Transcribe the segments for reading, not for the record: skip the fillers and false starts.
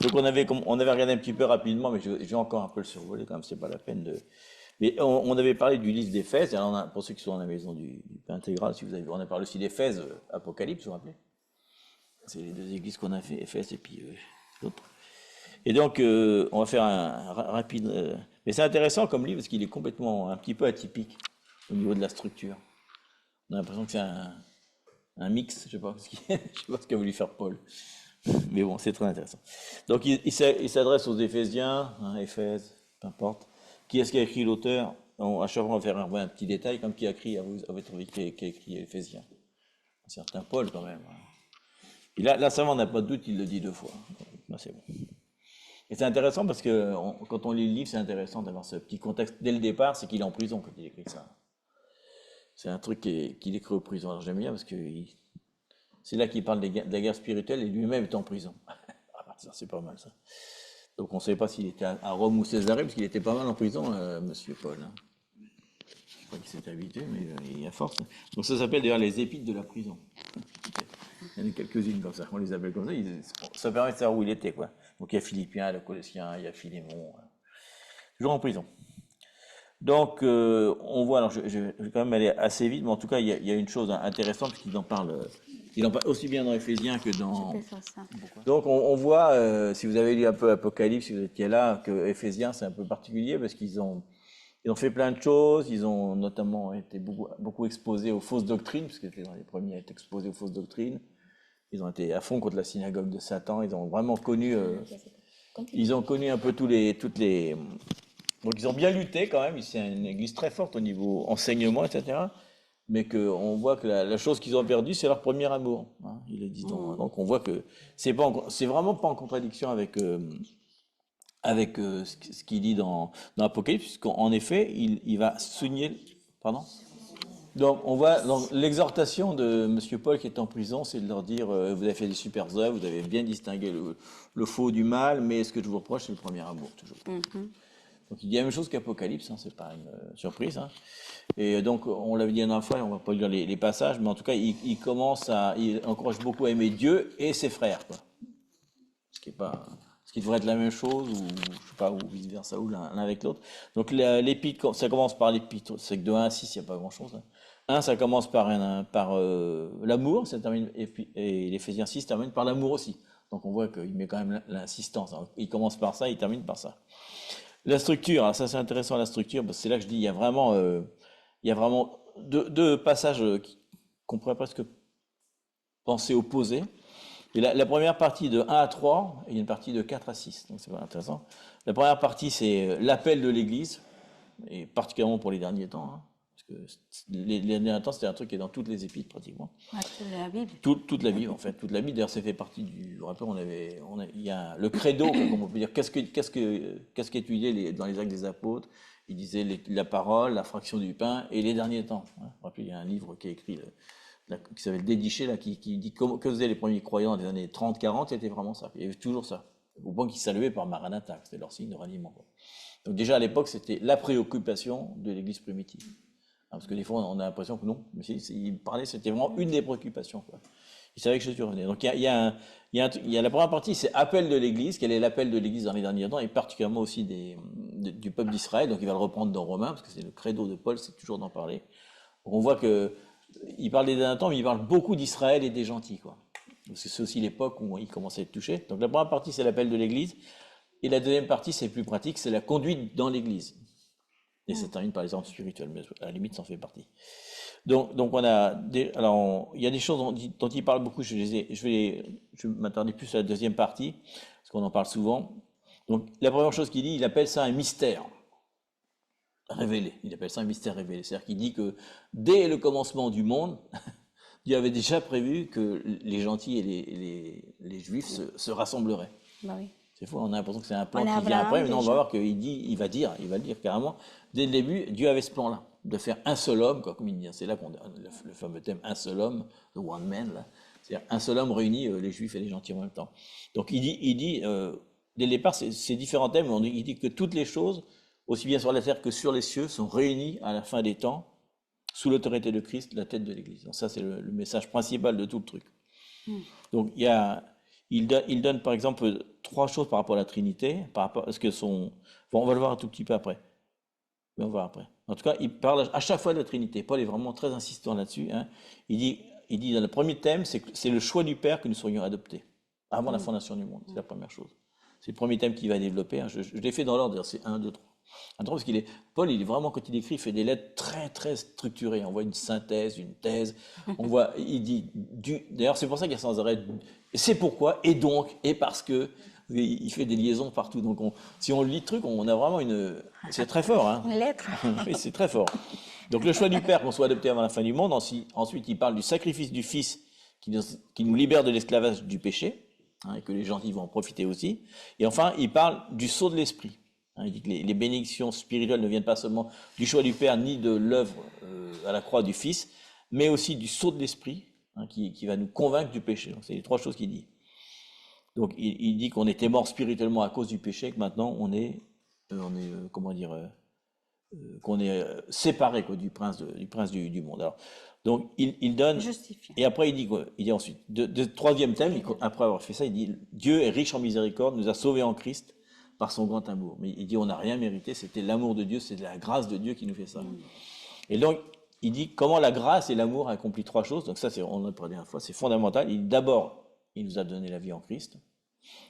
Donc on avait regardé un petit peu rapidement, mais je vais encore un peu le survoler quand même, c'est pas la peine de. Mais on avait parlé du livre d'Éphèse, et alors pour ceux qui sont à la maison du pain intégral, si vous avez vu, on a parlé aussi d'Éphèse, Apocalypse, vous vous rappelez? C'est les deux églises qu'on a fait, Éphèse et puis l'autre. Et donc on va faire un rapide. Mais c'est intéressant comme livre parce qu'il est complètement un petit peu atypique au niveau de la structure. On a l'impression que c'est un mix, je sais pas ce je sais pas ce qu'a voulu faire Paul. Mais bon, c'est très intéressant. Donc, il s'adresse aux Éphésiens, hein, Éphèse, peu importe. Qui est-ce qui a écrit l'auteur? À chaque fois, on va faire un petit détail, comme qui a écrit, à votre avis, qui a écrit Éphésiens? Un certain Paul, quand même. Et là, ça, on n'a pas de doute, il le dit deux fois. Là, c'est bon. Et c'est intéressant parce que quand on lit le livre, c'est intéressant d'avoir ce petit contexte. Dès le départ, c'est qu'il est en prison quand il écrit ça. C'est un truc qu'il écrit en prison. Alors, j'aime bien parce que c'est là qu'il parle de la guerre spirituelle et lui-même est en prison. Ça, c'est pas mal, ça. Donc on ne savait pas s'il était à Rome ou Césarée, parce qu'il était pas mal en prison, Monsieur Paul. Hein. Je crois qu'il s'est habitué, mais il y a force. Donc ça s'appelle d'ailleurs les épîtres de la prison. Il y en a quelques-unes comme ça, on les appelle comme ça. Ça permet de savoir où il était, quoi. Donc il y a Philippiens, il y a Colossiens, il y a Philémon. Toujours en prison. Donc on voit, alors je vais quand même aller assez vite, mais en tout cas il y a une chose intéressante, parce qu'il en parle. Il en parle aussi bien dans Éphésiens que dans. Je peux faire ça. Donc on voit, si vous avez lu un peu Apocalypse, si vous étiez là, que Éphésiens c'est un peu particulier parce qu'ils ont fait plein de choses. Ils ont notamment été beaucoup exposés aux fausses doctrines, parce que c'était dans les premiers à être exposés aux fausses doctrines. Ils ont été à fond contre la synagogue de Satan. Ils ont vraiment connu, ils ont connu un peu toutes les. Donc ils ont bien lutté quand même. C'est une église très forte au niveau enseignement, etc. Mais on voit que la chose qu'ils ont perdue, c'est leur premier amour. Hein, ils le disent donc. Donc on voit que c'est vraiment pas en contradiction avec ce qu'il dit dans Apocalypse, puisqu'en effet, il va souligner. Pardon? Donc on voit donc, l'exhortation de Monsieur Paul qui est en prison, c'est de leur dire vous avez fait des super œuvres, vous avez bien distingué le faux du mal, mais ce que je vous reproche, c'est le premier amour toujours. Donc il dit la même chose qu'Apocalypse, hein, c'est pas une surprise. Hein. Et donc on l'avait dit la dernière fois, on va pas lire les passages, mais en tout cas il encourage beaucoup à aimer Dieu et ses frères, quoi. Ce qui devrait être la même chose, ou je sais pas, ou vice versa, ou l'un avec l'autre. Donc l'épître, ça commence par l'épître, c'est que de 1 à 6, il n'y a pas grand chose. Hein. 1, ça commence par l'amour, et l'Éphésiens 6 termine par l'amour aussi. Donc on voit qu'il met quand même l'insistance. Hein. Il commence par ça, il termine par ça. La structure, alors ça c'est intéressant la structure, parce que c'est là que je dis, il y a vraiment deux passages qu'on pourrait presque penser opposés. Et la première partie de 1 à 3, et il y a une partie de 4 à 6, donc c'est pas intéressant. La première partie, c'est l'appel de l'Église, et particulièrement pour les derniers temps, hein, parce que les derniers temps, c'était un truc qui est dans toutes les épîtres pratiquement. Ouais, toute la Bible. Toute la Bible, en fait, toute la Bible. D'ailleurs, ça fait partie du. Rappelez, il y a le credo, comme on peut dire. Qu'est-ce qu'étudiait dans les Actes des Apôtres? Il disait la parole, la fraction du pain et les derniers temps. Hein. Rappelez, il y a un livre qui est écrit. Qui s'appelle Dédiché, là, qui dit que faisaient les premiers croyants dans les années 30-40, c'était vraiment ça. Il y avait toujours ça. Au point qu'ils saluaient par Maranatha, c'était leur signe de ralliement. Quoi. Donc déjà à l'époque, c'était la préoccupation de l'Église primitive. Hein, parce que des fois, on a l'impression que non, mais il parlait, c'était vraiment une des préoccupations. Quoi. Ils savaient que Jésus revenait. Donc il y a la première partie, c'est appel de l'Église, quel est l'appel de l'Église dans les derniers temps, et particulièrement aussi du peuple d'Israël. Donc il va le reprendre dans Romains, parce que c'est le credo de Paul, c'est toujours d'en parler. Donc on voit que il parle des derniers temps, mais il parle beaucoup d'Israël et des gentils, quoi. Parce que c'est aussi l'époque où il commence à être touché. Donc la première partie, c'est l'appel de l'Église. Et la deuxième partie, c'est plus pratique, c'est la conduite dans l'Église. Et ça termine par les ordres spirituels, mais à la limite, ça en fait partie. Donc alors, il y a des choses dont il parle beaucoup, je vais m'attarder plus à la deuxième partie, parce qu'on en parle souvent. Donc la première chose qu'il dit, il appelle ça un mystère. Révélé. Il appelle ça un mystère révélé. C'est-à-dire qu'il dit que dès le commencement du monde, Dieu avait déjà prévu que les gentils et les juifs se rassembleraient. Bah oui. C'est fou, on a l'impression que c'est un plan On est qui vient Abraham, après, mais non, on va déjà. voir il va le dire carrément. Dès le début, Dieu avait ce plan-là, de faire un seul homme, quoi, comme il dit. C'est là qu'on le fameux thème un seul homme, the one man, là. C'est-à-dire un seul homme réunit les juifs et les gentils en même temps. Donc il dit dès le départ, c'est différents thèmes, mais il dit que toutes les choses, aussi bien sur la terre que sur les cieux, sont réunies à la fin des temps, sous l'autorité de Christ, la tête de l'Église. Donc ça, c'est le message principal de tout le truc. Donc il donne par exemple trois choses par rapport à la Trinité, par rapport à ce que son... Bon, on va le voir un tout petit peu après. Mais on va voir après. En tout cas, il parle à chaque fois de la Trinité. Paul est vraiment très insistant là-dessus, hein. Il dit dans le premier thème, c'est le choix du Père que nous serions adoptés avant la fondation du monde. C'est la première chose. C'est le premier thème qu'il va développer, hein. Je l'ai fait dans l'ordre, c'est 1, 2, 3. Parce Paul, il est vraiment, quand il écrit, il fait des lettres très, très structurées. On voit une synthèse, une thèse. On voit, il dit, d'ailleurs, c'est pour ça qu'il y a sans arrêt, c'est pourquoi, et donc, et parce que, il fait des liaisons partout. Donc, si on lit le truc, on a vraiment c'est très fort, hein. Une lettre. Oui, c'est très fort. Donc, le choix du Père qu'on soit adopté avant la fin du monde. Ensuite, il parle du sacrifice du Fils qui nous libère de l'esclavage du péché, hein, et que les gentils vont en profiter aussi. Et enfin, il parle du sceau de l'esprit. Il dit que les bénédictions spirituelles ne viennent pas seulement du choix du Père ni de l'œuvre à la croix du Fils, mais aussi du sceau de l'Esprit, hein, qui va nous convaincre du péché. Donc, c'est les trois choses qu'il dit. Donc il dit qu'on était mort spirituellement à cause du péché, que maintenant on est comment dire, qu'on est séparé quoi, du prince du monde. Alors, donc il donne. Justifié. Et après il dit quoi? Il dit ensuite, troisième thème, après avoir fait ça, il dit Dieu est riche en miséricorde, nous a sauvés en Christ par son grand amour. Mais il dit on n'a rien mérité, c'était l'amour de Dieu, c'est la grâce de Dieu qui nous fait ça. Et donc il dit comment la grâce et l'amour accomplit trois choses. Donc ça, on en a parlé une fois, c'est fondamental. Il dit d'abord, il nous a donné la vie en Christ.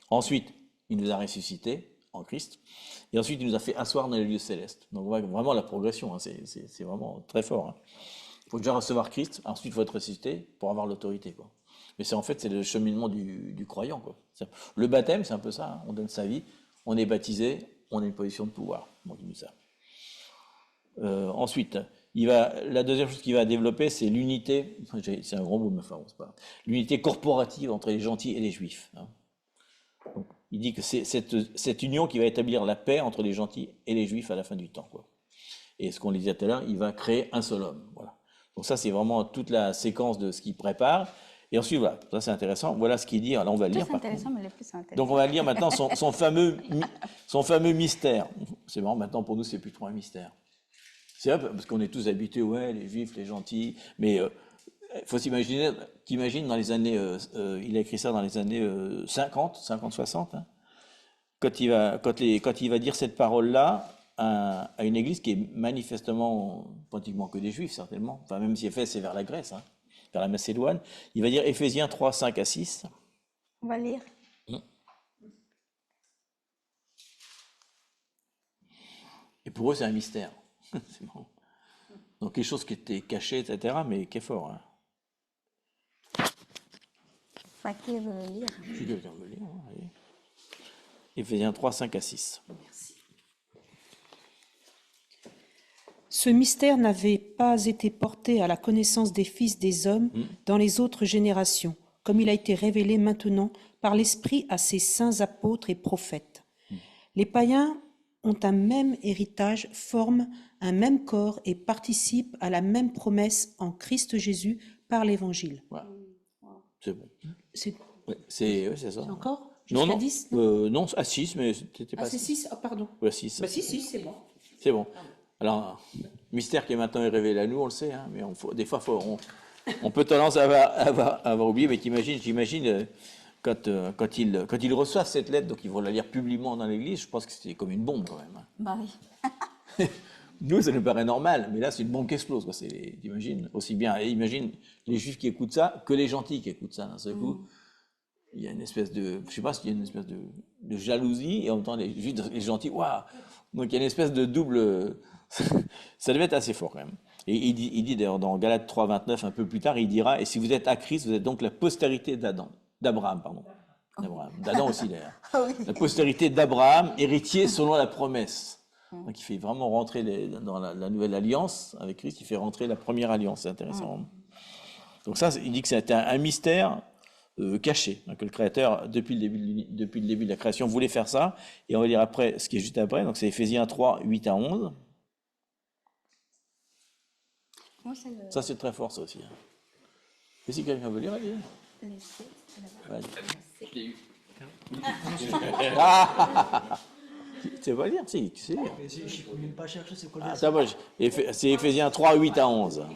Ensuite, il nous a ressuscités en Christ. Et ensuite, il nous a fait asseoir dans les lieux célestes. Donc vraiment la progression, hein, c'est vraiment très fort. Hein. Il faut déjà recevoir Christ, ensuite il faut être ressuscité pour avoir l'autorité, quoi. Mais c'est le cheminement du croyant, quoi. Le baptême, c'est un peu ça, hein. On donne sa vie, on est baptisé, on a une position de pouvoir. Donc il dit ça. Ensuite, la deuxième chose qu'il va développer, c'est l'unité, c'est un gros mot, mais enfin, c'est pas, l'unité corporative entre les gentils et les juifs. Hein. Donc, il dit que c'est cette union qui va établir la paix entre les gentils et les juifs à la fin du temps, quoi. Et ce qu'on disait tout à l'heure, il va créer un seul homme. Voilà. Donc ça, c'est vraiment toute la séquence de ce qu'il prépare. Et ensuite, voilà, ça c'est intéressant. Voilà ce qu'il dit. Alors on va le lire. C'est intéressant, mais le plus intéressant. Donc on va lire maintenant son fameux mystère. C'est marrant, maintenant pour nous, c'est plus trop un mystère. C'est vrai, parce qu'on est tous habitués, ouais, les juifs, les gentils, mais il faut s'imaginer, t'imagines dans les années, il a écrit ça dans les années 50, 60, hein, quand il va dire cette parole-là à une église qui est manifestement, pratiquement que des juifs, certainement, enfin même si Éphèse c'est vers la Grèce, hein, vers la Macédoine, il va dire Éphésiens 3, 5 à 6. On va lire. Et pour eux, c'est un mystère. C'est marrant. Donc quelque chose qui était caché, etc., mais qui est fort. Hein. Enfin, qui veut le lire? Si quelqu'un veut lire, hein, allez. Éphésiens 3, 5 à 6. Merci. Ce mystère n'avait pas été porté à la connaissance des fils des hommes dans les autres générations, comme il a été révélé maintenant par l'Esprit à ses saints apôtres et prophètes. Les païens ont un même héritage, forment un même corps et participent à la même promesse en Christ Jésus par l'Évangile. Voilà. C'est bon. C'est C'est ça. encore Non, jusqu'à non. 10 Non, à 6, mais c'était pas Ah, c'est 6 Ah, pardon. Ouais, 6. Bah, si, c'est bon. C'est bon. Alors, mystère qui est maintenant révélé à nous, on le sait, hein, mais des fois, on peut tendance à avoir oublié, mais j'imagine, quand ils reçoivent cette lettre, donc ils vont la lire publiquement dans l'église, je pense que c'est comme une bombe quand même. Hein. Bah oui. Nous, ça nous paraît normal, mais là, c'est une bombe qui explose. Quoi. T'imagines, aussi bien, et imagine les juifs qui écoutent ça, que les gentils qui écoutent ça d'un seul coup. Il y a une espèce de, je sais pas s'il y a une espèce de jalousie, et en même temps, les juifs, les gentils, waouh. Donc il y a une espèce de double, ça devait être assez fort quand même. Et il dit d'ailleurs dans Galates 3, 29, un peu plus tard, il dira, et si vous êtes à Christ, vous êtes donc la postérité d'Abraham, pardon. D'Adam aussi d'ailleurs. La postérité d'Abraham, héritier selon la promesse. Donc il fait vraiment rentrer dans la nouvelle alliance avec Christ, il fait rentrer la première alliance, c'est intéressant. Donc ça, il dit que c'est un mystère caché, hein, que le Créateur, depuis le début de la création, voulait faire ça. Et on va lire après, ce qui est juste après, donc c'est Éphésiens 3, 8 à 11. Ça, c'est très fort, ça aussi. Hein. Et si quelqu'un veut lire, allez. Tu sais pas lire, si, tu sais lire. Je ne peux même pas chercher c'est quoi le c'est Éphésiens 3, 8 à 11.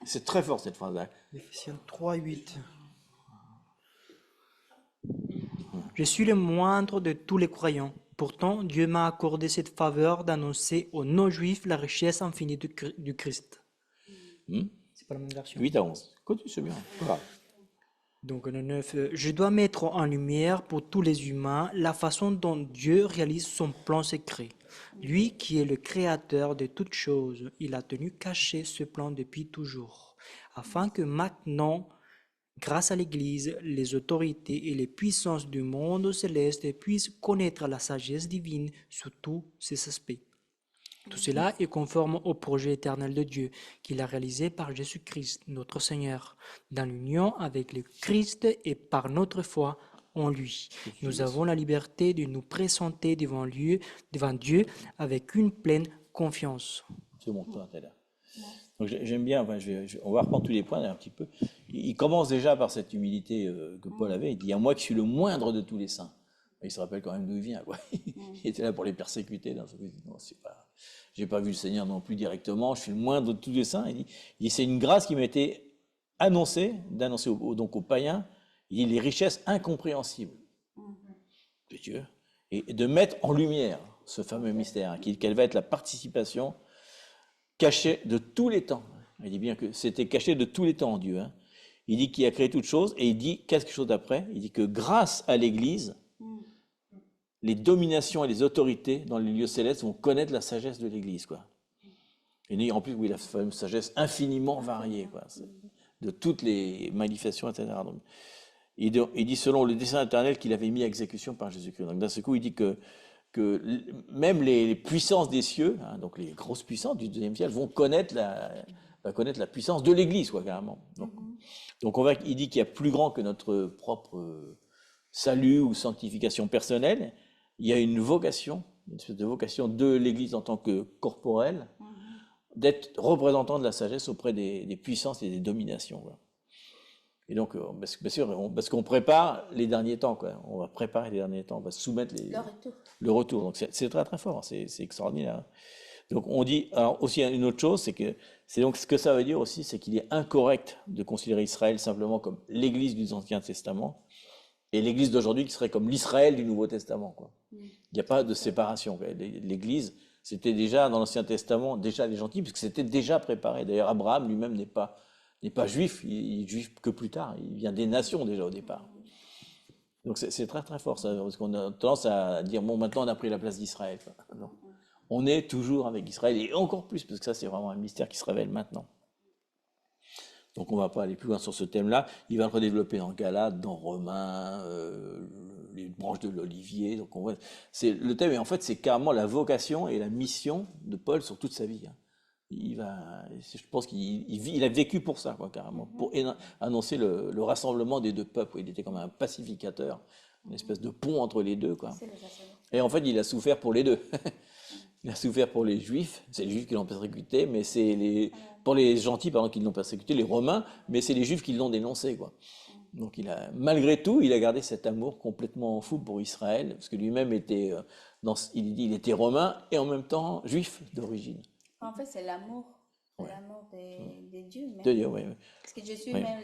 C'est très fort cette phrase-là. Éphésiens 3, 8. Je suis le moindre de tous les croyants. Pourtant, Dieu m'a accordé cette faveur d'annoncer aux non-juifs la richesse infinie du Christ. Hmm. C'est pas la même version. 8 à 11. Continue, c'est bien. Voilà. Donc le 9, je dois mettre en lumière pour tous les humains la façon dont Dieu réalise son plan secret. Lui qui est le créateur de toutes choses, il a tenu caché ce plan depuis toujours, afin que maintenant, grâce à l'Église, les autorités et les puissances du monde céleste puissent connaître la sagesse divine sous tous ses aspects. Tout cela est conforme au projet éternel de Dieu qu'il a réalisé par Jésus-Christ, notre Seigneur, dans l'union avec le Christ et par notre foi en lui. Nous avons la liberté de nous présenter devant Dieu avec une pleine confiance. C'est bon, toi, t'es là. Donc j'aime bien, enfin, on va reprendre tous les points un petit peu. Il commence déjà par cette humilité que Paul avait. Il dit, à moi qui suis le moindre de tous les saints. Il se rappelle quand même d'où il vient, quoi. Il était là pour les persécuter. Non, j'ai pas vu le Seigneur non plus directement, je suis le moindre de tous les saints. Il dit c'est une grâce qui m'a été d'annoncer donc aux païens, il dit les richesses incompréhensibles de Dieu, et de mettre en lumière ce fameux mystère, quelle va être la participation cachée de tous les temps. Il dit bien que c'était caché de tous les temps en Dieu. Hein. Il dit qu'il a créé toutes choses, et il dit quelque chose d'après, il dit que grâce à l'Église, les dominations et les autorités dans les lieux célestes vont connaître la sagesse de l'Église, quoi. Et en plus, oui, la fameuse sagesse infiniment variée, quoi, de toutes les manifestations, etc. Donc, il dit selon le dessein éternel qu'il avait mis à exécution par Jésus-Christ. Donc d'un seul coup, il dit que même les puissances des cieux, hein, donc les grosses puissances du deuxième ciel, vont connaître la puissance de l'Église, quoi, carrément. Donc il dit qu'il y a plus grand que notre propre salut ou sanctification personnelle. Il y a une vocation, une espèce de vocation de l'Église en tant que corporelle, d'être représentant de la sagesse auprès des puissances et des dominations. Quoi. Et donc, bien sûr, parce qu'on prépare les derniers temps, quoi. On va préparer les derniers temps, on va soumettre le retour. Donc c'est très très fort, c'est extraordinaire. Donc on dit, alors aussi une autre chose, c'est donc ce que ça veut dire aussi, c'est qu'il est incorrect de considérer Israël simplement comme l'Église du Ancien Testament, et l'Église d'aujourd'hui qui serait comme l'Israël du Nouveau Testament, quoi. Il n'y a pas de séparation, quoi. L'Église, c'était déjà dans l'Ancien Testament, déjà les gentils, parce que c'était déjà préparé. D'ailleurs, Abraham lui-même n'est pas juif, il est juif que plus tard. Il vient des nations déjà au départ. Donc c'est très très fort, ça, parce qu'on a tendance à dire, bon, maintenant on a pris la place d'Israël. Non. On est toujours avec Israël, et encore plus, parce que ça c'est vraiment un mystère qui se révèle maintenant. Donc on ne va pas aller plus loin sur ce thème-là. Il va le redévelopper dans Galates, dans Romains, les branches de l'olivier. Donc on voit, le thème, et en fait, c'est carrément la vocation et la mission de Paul sur toute sa vie. Hein. Je pense qu'il a vécu pour ça, quoi, carrément, pour annoncer le rassemblement des deux peuples. Il était comme un pacificateur, une espèce de pont entre les deux, quoi. Et en fait, il a souffert pour les deux. Il a souffert pour les Juifs, c'est les Juifs qui l'ont persécuté, mais pour les gentils, pardon, qui l'ont persécuté, les Romains, mais c'est les Juifs qui l'ont dénoncé, quoi. Donc malgré tout, il a gardé cet amour complètement fou pour Israël, parce que lui-même était, il était romain et en même temps juif d'origine. En fait, c'est l'amour des dieux. Même. De Dieu, oui. Parce que Jésus, Oui. même,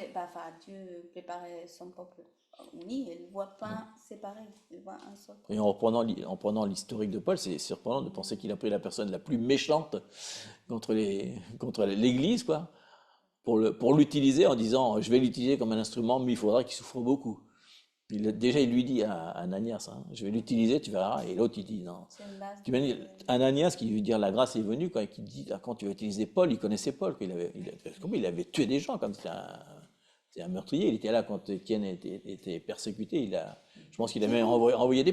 Dieu préparait son peuple uni, il ne voit pas séparé, il voit un seul. Et en prenant l'historique de Paul, c'est surprenant de penser qu'il a pris la personne la plus méchante contre l'Église, quoi, pour l'utiliser en disant, je vais l'utiliser comme un instrument, mais il faudra qu'il souffre beaucoup. Déjà, il lui dit à Ananias, hein, je vais l'utiliser, tu verras. Et l'autre, il dit, non. Ananias, qui veut dire la grâce est venue, quoi, et qui dit, quand tu vas utiliser Paul, il connaissait Paul, il avait tué des gens, comme c'était un meurtrier. Il était là quand Étienne était persécuté. Je pense qu'il a même envoyé des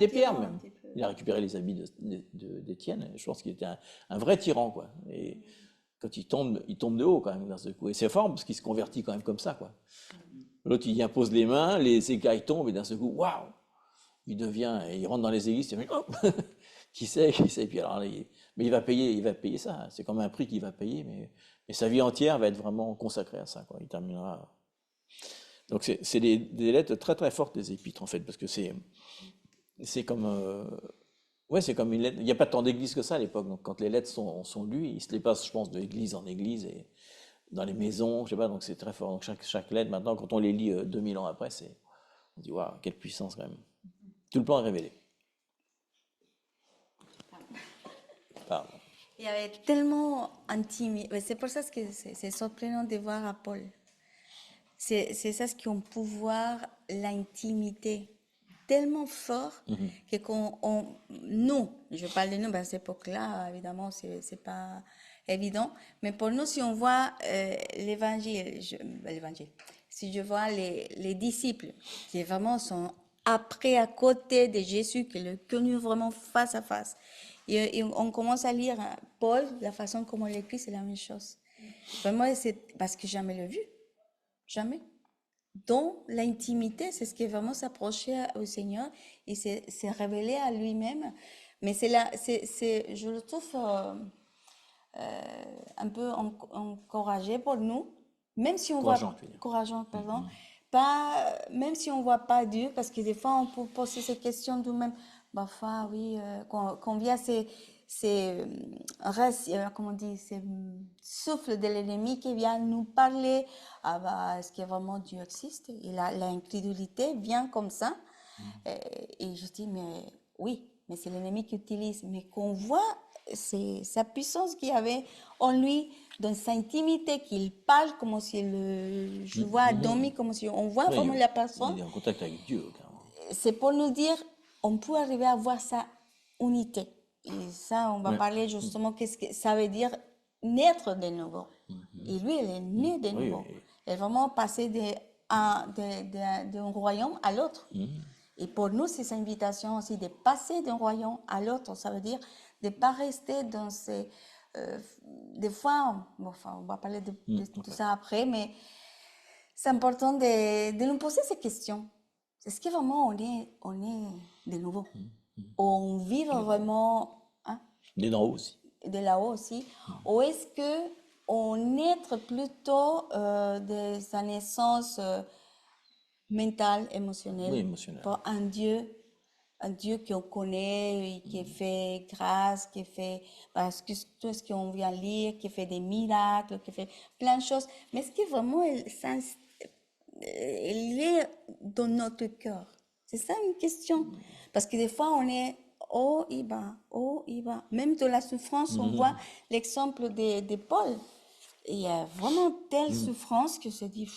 pierres, même. Il a récupéré les habits d'Étienne. Je pense qu'il était un vrai tyran, quoi. Et quand il tombe de haut, quand même, dans ce coup. Et c'est fort, parce qu'il se convertit quand même comme ça, quoi. L'autre, il y impose les mains, les écailles tombent, et d'un seul coup, waouh! Il rentre dans les églises, il dit, hop! Qui sait? Puis alors, mais il va payer ça. Hein. C'est comme un prix qu'il va payer, mais sa vie entière va être vraiment consacrée à ça, quoi. Il terminera. Donc, c'est des lettres très, très fortes, des épîtres, en fait, parce que c'est comme. C'est comme une lettre. Il n'y a pas tant d'églises que ça à l'époque. Donc, quand les lettres sont lues, ils se les passent, je pense, de église en église et dans les maisons, je sais pas. Donc, c'est très fort. Donc, chaque lettre, maintenant, quand on les lit 2000 ans après, On dit, waouh, quelle puissance quand même. Tout le plan est révélé. Pardon. Il y avait tellement intime. C'est pour ça que c'est surprenant de voir à Paul. C'est ça ce qui a un pouvoir, l'intimité, tellement fort que nous, je parle de nous, à cette époque-là, évidemment, c'est pas évident, mais pour nous, si on voit l'évangile, si je vois les disciples qui vraiment sont après à côté de Jésus, qui l'ont connu vraiment face à face, et on commence à lire Paul, la façon comme on l'écrit, c'est la même chose. Vraiment, c'est parce que jamais le vu. Jamais. Dans l'intimité, c'est ce qui est vraiment s'approcher au Seigneur et c'est révéler à lui-même. Mais je le trouve un peu encouragé pour nous, même si on Encourageant, voit, tu veux dire. encourageant, pardon, pas, même si on voit pas Dieu, parce que des fois on peut poser ces questions nous-mêmes. Parfois, oui, qu'on vient comment on dit, ces souffles de l'ennemi qui vient nous parler. Ah bah, est-ce que vraiment Dieu existe? Et l'incrédulité vient comme ça. Et je dis, mais oui, mais c'est l'ennemi qui utilise. Mais qu'on voit, c'est sa puissance qu'il y avait en lui, dans sa intimité, qu'il parle comme si je vois dormir, comme si on voit Oui, vraiment la personne. il est en contact avec Dieu, carrément. C'est pour nous dire, on peut arriver à voir sa unité. Et ça, on va Ouais. parler justement qu'est-ce que ça veut dire naître de nouveau. Et lui, il est né de Oui, nouveau. oui. Il est vraiment passé d'un royaume à l'autre. Et pour nous, c'est cette invitation aussi de passer d'un royaume à l'autre. Ça veut dire de ne pas rester dans ces... des fois, enfin, on va parler de tout ça après, mais c'est important de nous poser ces questions. Est-ce que vraiment on est de nouveau? On vit vraiment Il est d'en haut aussi. de là-haut aussi? Ou est-ce que on est plutôt de sa naissance mentale, émotionnelle, Oui, émotionnel. pour un Dieu qu'on connaît, qui fait grâce, qui fait parce que tout ce qu'on vient lire, qui fait des miracles, qui fait plein de choses. Mais est-ce que vraiment elle est dans notre cœur? C'est ça une question. Parce que des fois, on est oh, il va. Même de la souffrance, on voit l'exemple de Paul. Il y a vraiment telle souffrance que se dit,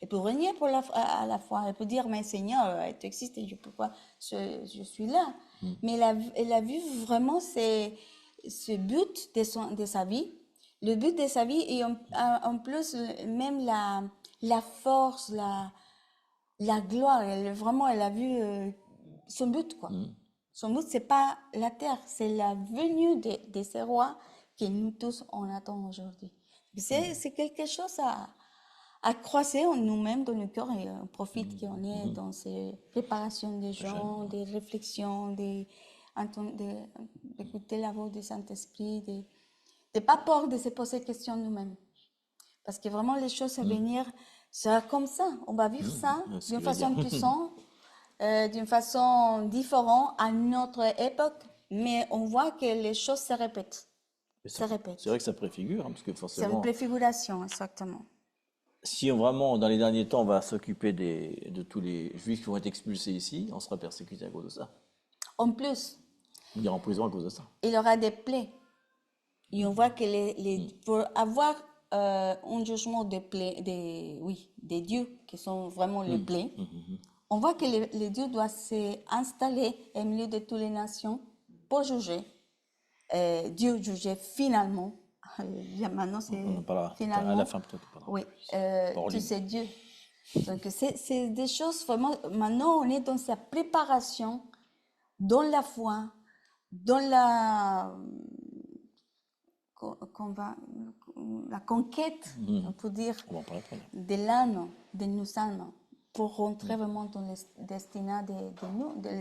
elle peut régner à la fois. Elle peut dire, mais Seigneur, tu existes et pourquoi je suis là. Mais elle a vu vraiment ce but de sa vie. Le but de sa vie et en plus, même la force, la gloire. Elle a vu son but, quoi. Son but, c'est pas la terre, c'est la venue de ces rois que nous tous, on attend aujourd'hui. C'est quelque chose à croiser en nous-mêmes, dans le cœur, et on profite qu'on est dans ces préparations des gens, des réflexions, d'écouter la voix du Saint-Esprit, de pas peur de se poser des questions nous-mêmes. Parce que vraiment, les choses à venir, sera comme ça. On va vivre ça d'une façon puissante, d'une façon différente à notre époque, mais on voit que les choses se répètent. C'est vrai que ça préfigure, parce que C'est forcément, une préfiguration, exactement. si vraiment, dans les derniers temps, on va s'occuper de tous les juifs qui vont être expulsés ici, on sera persécuté à cause de ça. En plus, On ira en prison à cause de ça. il y aura des plaies. Et on voit que pour avoir un jugement des dieux qui sont vraiment les plaies, on voit que les dieux doivent s'installer au milieu de toutes les nations pour juger. Dieu jugeait finalement. Maintenant, c'est On en parlera finalement. à la fin peut-être. Oui, Hors tu ligne. sais Dieu. Donc, c'est des choses vraiment. Maintenant, on est dans sa préparation, dans la foi, dans la conquête, on peut dire, On va en parler après. de l'âme, de nos âmes, pour rentrer vraiment dans le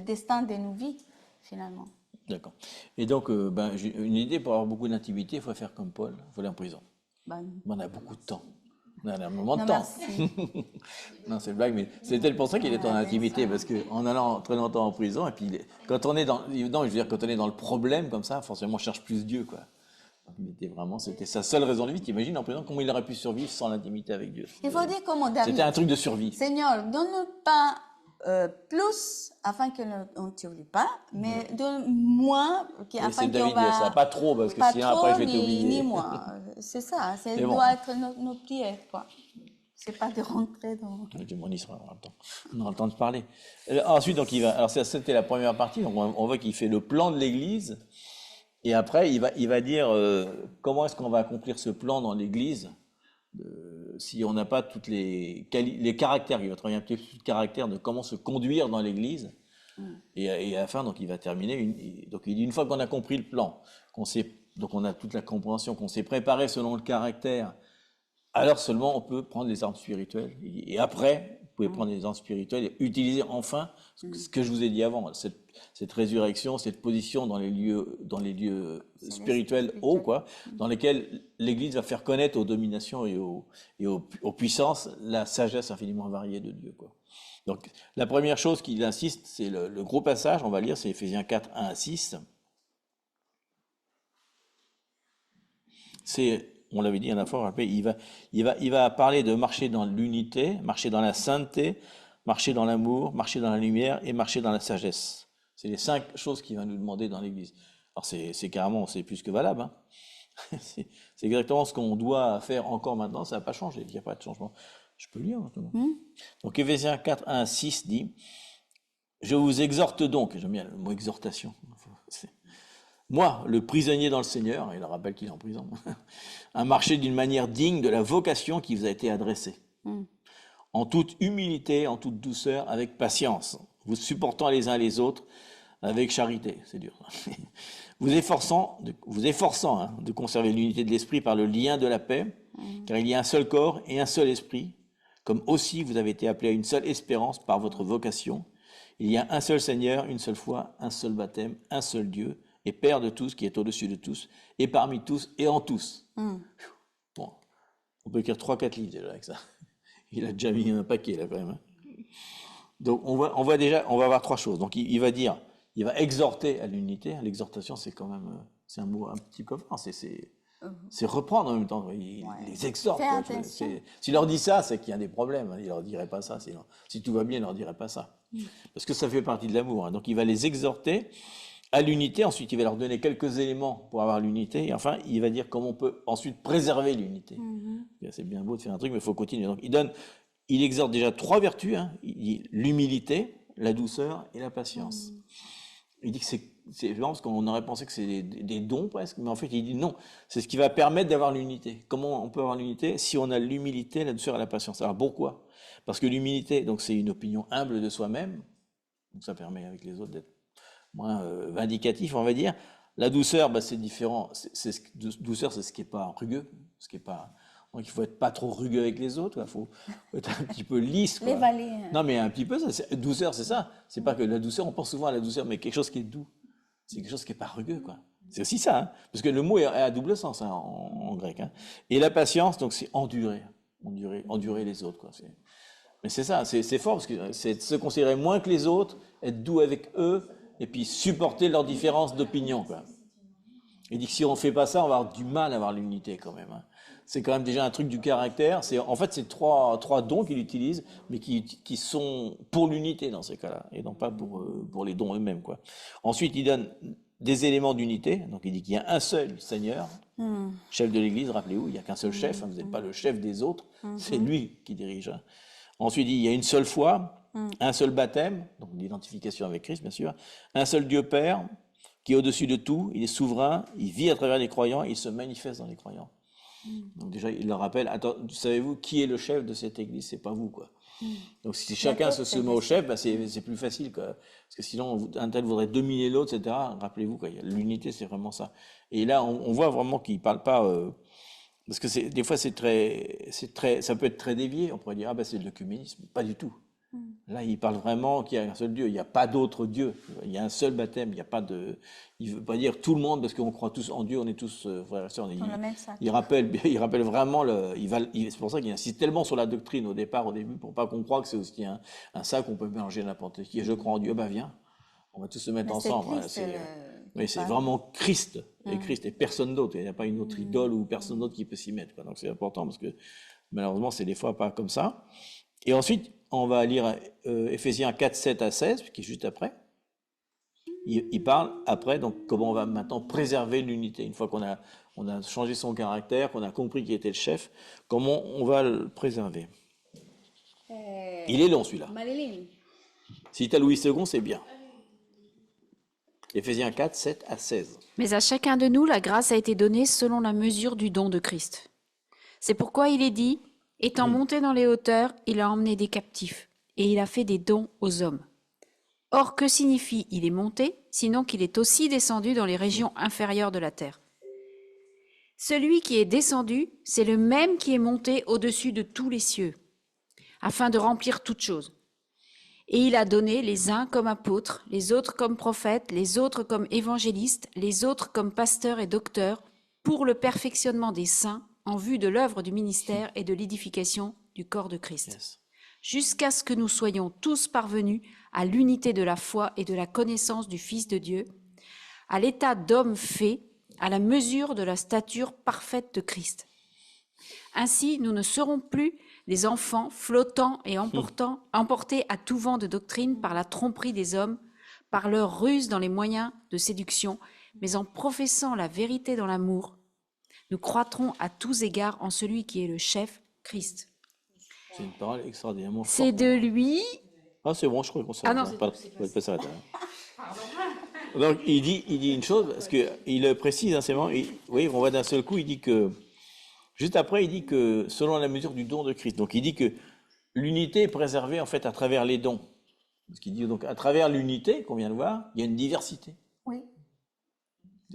destin de nos vies, finalement. D'accord. Et donc, j'ai une idée, pour avoir beaucoup d'intimité, il faut faire comme Paul, il faut aller en prison. Ben, Mais on a beaucoup de temps. On a un moment de non, temps. merci. Non, c'est une blague, mais c'était pour ça qu'il est en intimité, parce qu'en allant très longtemps en prison, et puis quand on est quand on est dans le problème comme ça, forcément on cherche plus Dieu, quoi. C'était sa seule raison de vie. T'imagines en prison comment il aurait pu survivre sans l'intimité avec Dieu. Il faut dire comme David. C'était un truc de survie. Seigneur, donne pas plus afin qu'on ne t'oublie pas, mais de moins afin c'est qu'on David dire ça, va... pas trop, parce que Pas sinon trop, après je vais ni t'oublier. moins. C'est ça, ça Mais bon. doit être nos prières, quoi. C'est pas de rentrer dans... On y sera, on aura le temps de parler. Ensuite, donc, alors ça, c'était la première partie, donc on voit qu'il fait le plan de l'Église, et après, il va dire comment est-ce qu'on va accomplir ce plan dans l'Église, si on n'a pas toutes les caractères, il va travailler un petit peu sur le caractère de comment se conduire dans l'Église, et à la fin, donc, il va terminer, donc il dit, une fois qu'on a compris le plan, donc on a toute la compréhension, qu'on s'est préparé selon le caractère, alors seulement on peut prendre les armes spirituelles. Et après, vous pouvez prendre les armes spirituelles et utiliser enfin ce que je vous ai dit avant, cette résurrection, cette position dans les lieux spirituels hauts, quoi, dans lesquels l'Église va faire connaître aux dominations et aux puissances la sagesse infiniment variée de Dieu, quoi. Donc la première chose qu'il insiste, c'est le gros passage, on va lire, c'est Éphésiens 4, 1 à 6. On l'avait dit à la fois, il va parler de marcher dans l'unité, marcher dans la sainteté, marcher dans l'amour, marcher dans la lumière et marcher dans la sagesse. C'est les 5 choses qu'il va nous demander dans l'Église. Alors c'est carrément, c'est plus que valable, hein. C'est exactement ce qu'on doit faire encore maintenant, ça n'a pas changé, il n'y a pas de changement. Je peux lire maintenant. Donc Éphésiens 4, 1 à 6 dit, je vous exhorte donc, j'aime bien le mot exhortation, moi, le prisonnier dans le Seigneur, il rappelle qu'il est en prison, à marcher d'une manière digne de la vocation qui vous a été adressée, en toute humilité, en toute douceur, avec patience, vous supportant les uns les autres avec charité, c'est dur, vous efforçant de conserver l'unité de l'esprit par le lien de la paix, car il y a un seul corps et un seul esprit, comme aussi vous avez été appelés à une seule espérance par votre vocation. Il y a un seul Seigneur, une seule foi, un seul baptême, un seul Dieu, et Père de tous, qui est au-dessus de tous, et parmi tous, et en tous. Bon, on peut écrire 3-4 livres déjà avec ça. Il a déjà mis un paquet là quand même, hein. Donc on va voir 3 choses. Donc il va dire, il va exhorter à l'unité. L'exhortation, c'est quand même, c'est un mot un petit peu fort, c'est reprendre en même temps. Il les exhorte. S'il leur dit ça, c'est qu'il y a des problèmes. Il leur dirait pas ça. Si tout va bien, il leur dirait pas ça. Parce que ça fait partie de l'amour, hein. Donc il va les exhorter à l'unité. Ensuite, il va leur donner quelques éléments pour avoir l'unité. Et enfin, il va dire comment on peut ensuite préserver l'unité. C'est bien beau de faire un truc, mais il faut continuer. Donc il exhorte déjà 3 vertus, hein. Il dit l'humilité, la douceur et la patience. Il dit que c'est vraiment parce qu'on aurait pensé que c'est des dons presque, mais en fait il dit non, c'est ce qui va permettre d'avoir l'unité. Comment on peut avoir l'unité? Si on a l'humilité, la douceur et la patience. Alors pourquoi? Parce que l'humilité, donc c'est une opinion humble de soi-même, donc ça permet avec les autres d'être moins vindicatif, on va dire. La douceur, c'est différent. Douceur, c'est ce qui n'est pas rugueux, ce qui est pas. Donc il faut être pas trop rugueux avec les autres, il faut être un petit peu lisse, quoi. Les valets. Non, mais un petit peu, douceur, c'est ça. C'est pas que la douceur, on pense souvent à la douceur, mais quelque chose qui est doux. C'est quelque chose qui n'est pas rugueux, quoi. C'est aussi ça, hein. Parce que le mot est à double sens, hein, en grec, hein. Et la patience, donc c'est endurer les autres, quoi. Mais c'est ça, c'est fort, parce que c'est se considérer moins que les autres, être doux avec eux, et puis supporter leurs différences d'opinion, quoi. Il dit que si on ne fait pas ça, on va avoir du mal à avoir l'unité quand même, hein. C'est quand même déjà un truc du caractère. En fait, c'est trois dons qu'il utilise, mais qui sont pour l'unité dans ces cas-là, et non pas pour les dons eux-mêmes, quoi. Ensuite, il donne des éléments d'unité. Donc, il dit qu'il y a un seul Seigneur, chef de l'Église, rappelez-vous, il n'y a qu'un seul chef, hein, vous n'êtes pas le chef des autres, c'est lui qui dirige, hein. Ensuite, il dit il y a une seule foi, un seul baptême, donc l'identification avec Christ, bien sûr, un seul Dieu Père, qui est au-dessus de tout, il est souverain, il vit à travers les croyants, il se manifeste dans les croyants. Donc déjà, il leur rappelle, savez-vous qui est le chef de cette église? C'est pas vous, quoi. Donc si chacun se soumet au chef, c'est plus facile, quoi. Parce que sinon, un tel voudrait dominer l'autre, etc. Rappelez-vous, quoi. L'unité, c'est vraiment ça. Et là, on voit vraiment qu'il parle pas, parce que des fois, ça peut être très dévié. On pourrait dire, c'est de l'œcuménisme. Pas du tout. Là, il parle vraiment qu'il y a un seul Dieu. Il n'y a pas d'autre Dieu. Il y a un seul baptême. Il n'y a pas de. Il veut pas dire tout le monde parce qu'on croit tous en Dieu. On est tous frères et sœurs. Il rappelle vraiment c'est pour ça qu'il insiste tellement sur la doctrine au début, pour pas qu'on croie que c'est aussi un sac qu'on peut mélanger n'importe qui. Et je crois en Dieu. Viens. On va tous se mettre ensemble. C'est vraiment Christ. Et Christ et personne d'autre. Il n'y a pas une autre idole ou personne d'autre qui peut s'y mettre, quoi. Donc c'est important parce que malheureusement, c'est des fois pas comme ça. Et ensuite, on va lire Éphésiens 4, 7 à 16, qui est juste après. Il parle après, donc comment on va maintenant préserver l'unité. Une fois on a changé son caractère, qu'on a compris qui était le chef, comment on va le préserver. Il est long celui-là. Marilyn. Si tu as Louis II, c'est bien. Éphésiens 4, 7 à 16. Mais à chacun de nous, la grâce a été donnée selon la mesure du don de Christ. C'est pourquoi il est dit, étant monté dans les hauteurs, il a emmené des captifs, et il a fait des dons aux hommes. Or, que signifie il est monté, sinon qu'il est aussi descendu dans les régions inférieures de la terre? Celui qui est descendu, c'est le même qui est monté au-dessus de tous les cieux, afin de remplir toutes choses. Et il a donné les uns comme apôtres, les autres comme prophètes, les autres comme évangélistes, les autres comme pasteurs et docteurs, pour le perfectionnement des saints, en vue de l'œuvre du ministère et de l'édification du corps de Christ. Yes. Jusqu'à ce que nous soyons tous parvenus à l'unité de la foi et de la connaissance du Fils de Dieu, à l'état d'homme fait, à la mesure de la stature parfaite de Christ. Ainsi, nous ne serons plus des enfants flottant et emportés à tout vent de doctrine par la tromperie des hommes, par leur ruse dans les moyens de séduction, mais en professant la vérité dans l'amour, nous croîtrons à tous égards en celui qui est le chef, Christ. C'est une parole extraordinairement forte. C'est de lui. Ah, c'est bon, je crois qu'on s'arrête. Ah non, là. Pas s'arrêter là. Donc, il dit une chose, parce qu'il le précise, hein, c'est bon. Oui, on voit d'un seul coup, il dit que, juste après, il dit que selon la mesure du don de Christ. Donc, il dit que l'unité est préservée, en fait, à travers les dons. Parce qu'il dit, donc, à travers l'unité, qu'on vient de voir, il y a une diversité. Oui.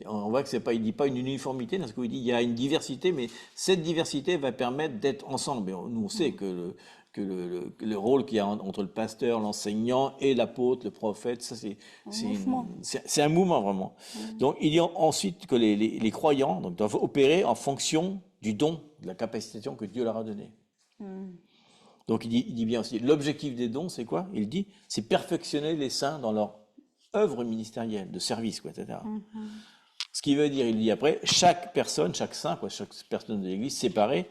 On voit que c'est pas, il dit pas une uniformité, parce qu'il dit il y a une diversité, mais cette diversité va permettre d'être ensemble. Et nous, on sait que le rôle qu'il y a entre le pasteur, l'enseignant et l'apôtre, le prophète, ça c'est un mouvement vraiment. Donc il dit ensuite que les croyants donc, doivent opérer en fonction du don, de la capacitation que Dieu leur a donnée. Donc il dit bien aussi, l'objectif des dons, c'est quoi? Il dit, c'est perfectionner les saints dans leur œuvre ministérielle, de service, quoi, etc. Ce qui veut dire, il dit après, chaque personne, chaque saint, quoi, chaque personne de l'Église séparée,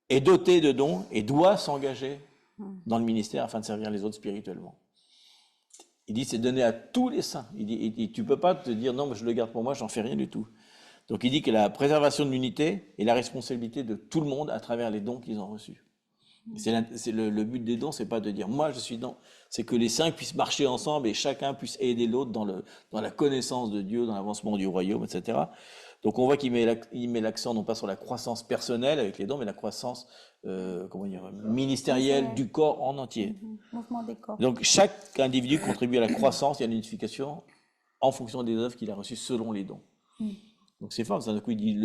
est dotée de dons et doit s'engager dans le ministère afin de servir les autres spirituellement. Il dit, c'est donné à tous les saints. Il dit, tu peux pas te dire, non, mais je le garde pour moi, j'en fais rien du tout. Donc il dit que la préservation de l'unité est la responsabilité de tout le monde à travers les dons qu'ils ont reçus. Le but des dons, c'est pas de dire moi je suis dans, c'est que les saints puissent marcher ensemble et chacun puisse aider l'autre dans la connaissance de Dieu, dans l'avancement du royaume, etc. Donc on voit qu'il met l'accent non pas sur la croissance personnelle avec les dons, mais la croissance ministérielle du corps en entier. Mouvement des corps. Donc chaque individu contribue à la croissance et à l'édification en fonction des œuvres qu'il a reçues selon les dons. Donc c'est fort, d'un coup il dit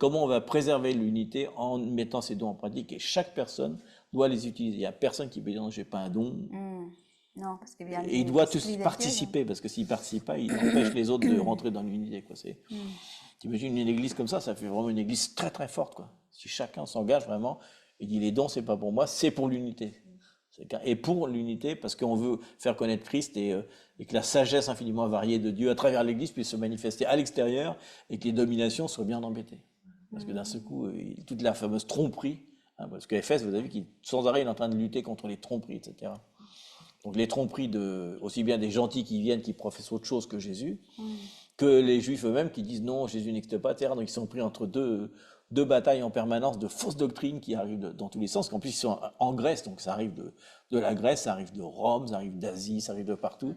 comment on va préserver l'unité en mettant ces dons en pratique et chaque personne doit les utiliser. Il n'y a personne qui peut dire non, j'ai pas un don. Non, parce que et ils doivent tous participer parce que s'ils ne participent pas, ils empêchent les autres de rentrer dans l'unité. T'imagines une église comme ça fait vraiment une église très très forte. Quoi. Si chacun s'engage vraiment et dit les dons c'est pas pour moi, c'est pour l'unité. Et pour l'unité, parce qu'on veut faire connaître Christ et que la sagesse infiniment variée de Dieu à travers l'Église puisse se manifester à l'extérieur et que les dominations soient bien embêtées. Parce que d'un seul coup, toute la fameuse tromperie, hein, parce que Éphèse, vous avez vu qu'il sans arrêt il est en train de lutter contre les tromperies, etc. Donc les tromperies aussi bien des gentils qui viennent, qui professent autre chose que Jésus, que les Juifs eux-mêmes qui disent non, Jésus n'existe pas, etc. Donc ils sont pris entre deux batailles en permanence de fausses doctrines qui arrivent dans tous les sens, qu'en plus ils sont en Grèce, donc ça arrive de la Grèce, ça arrive de Rome, ça arrive d'Asie, ça arrive de partout.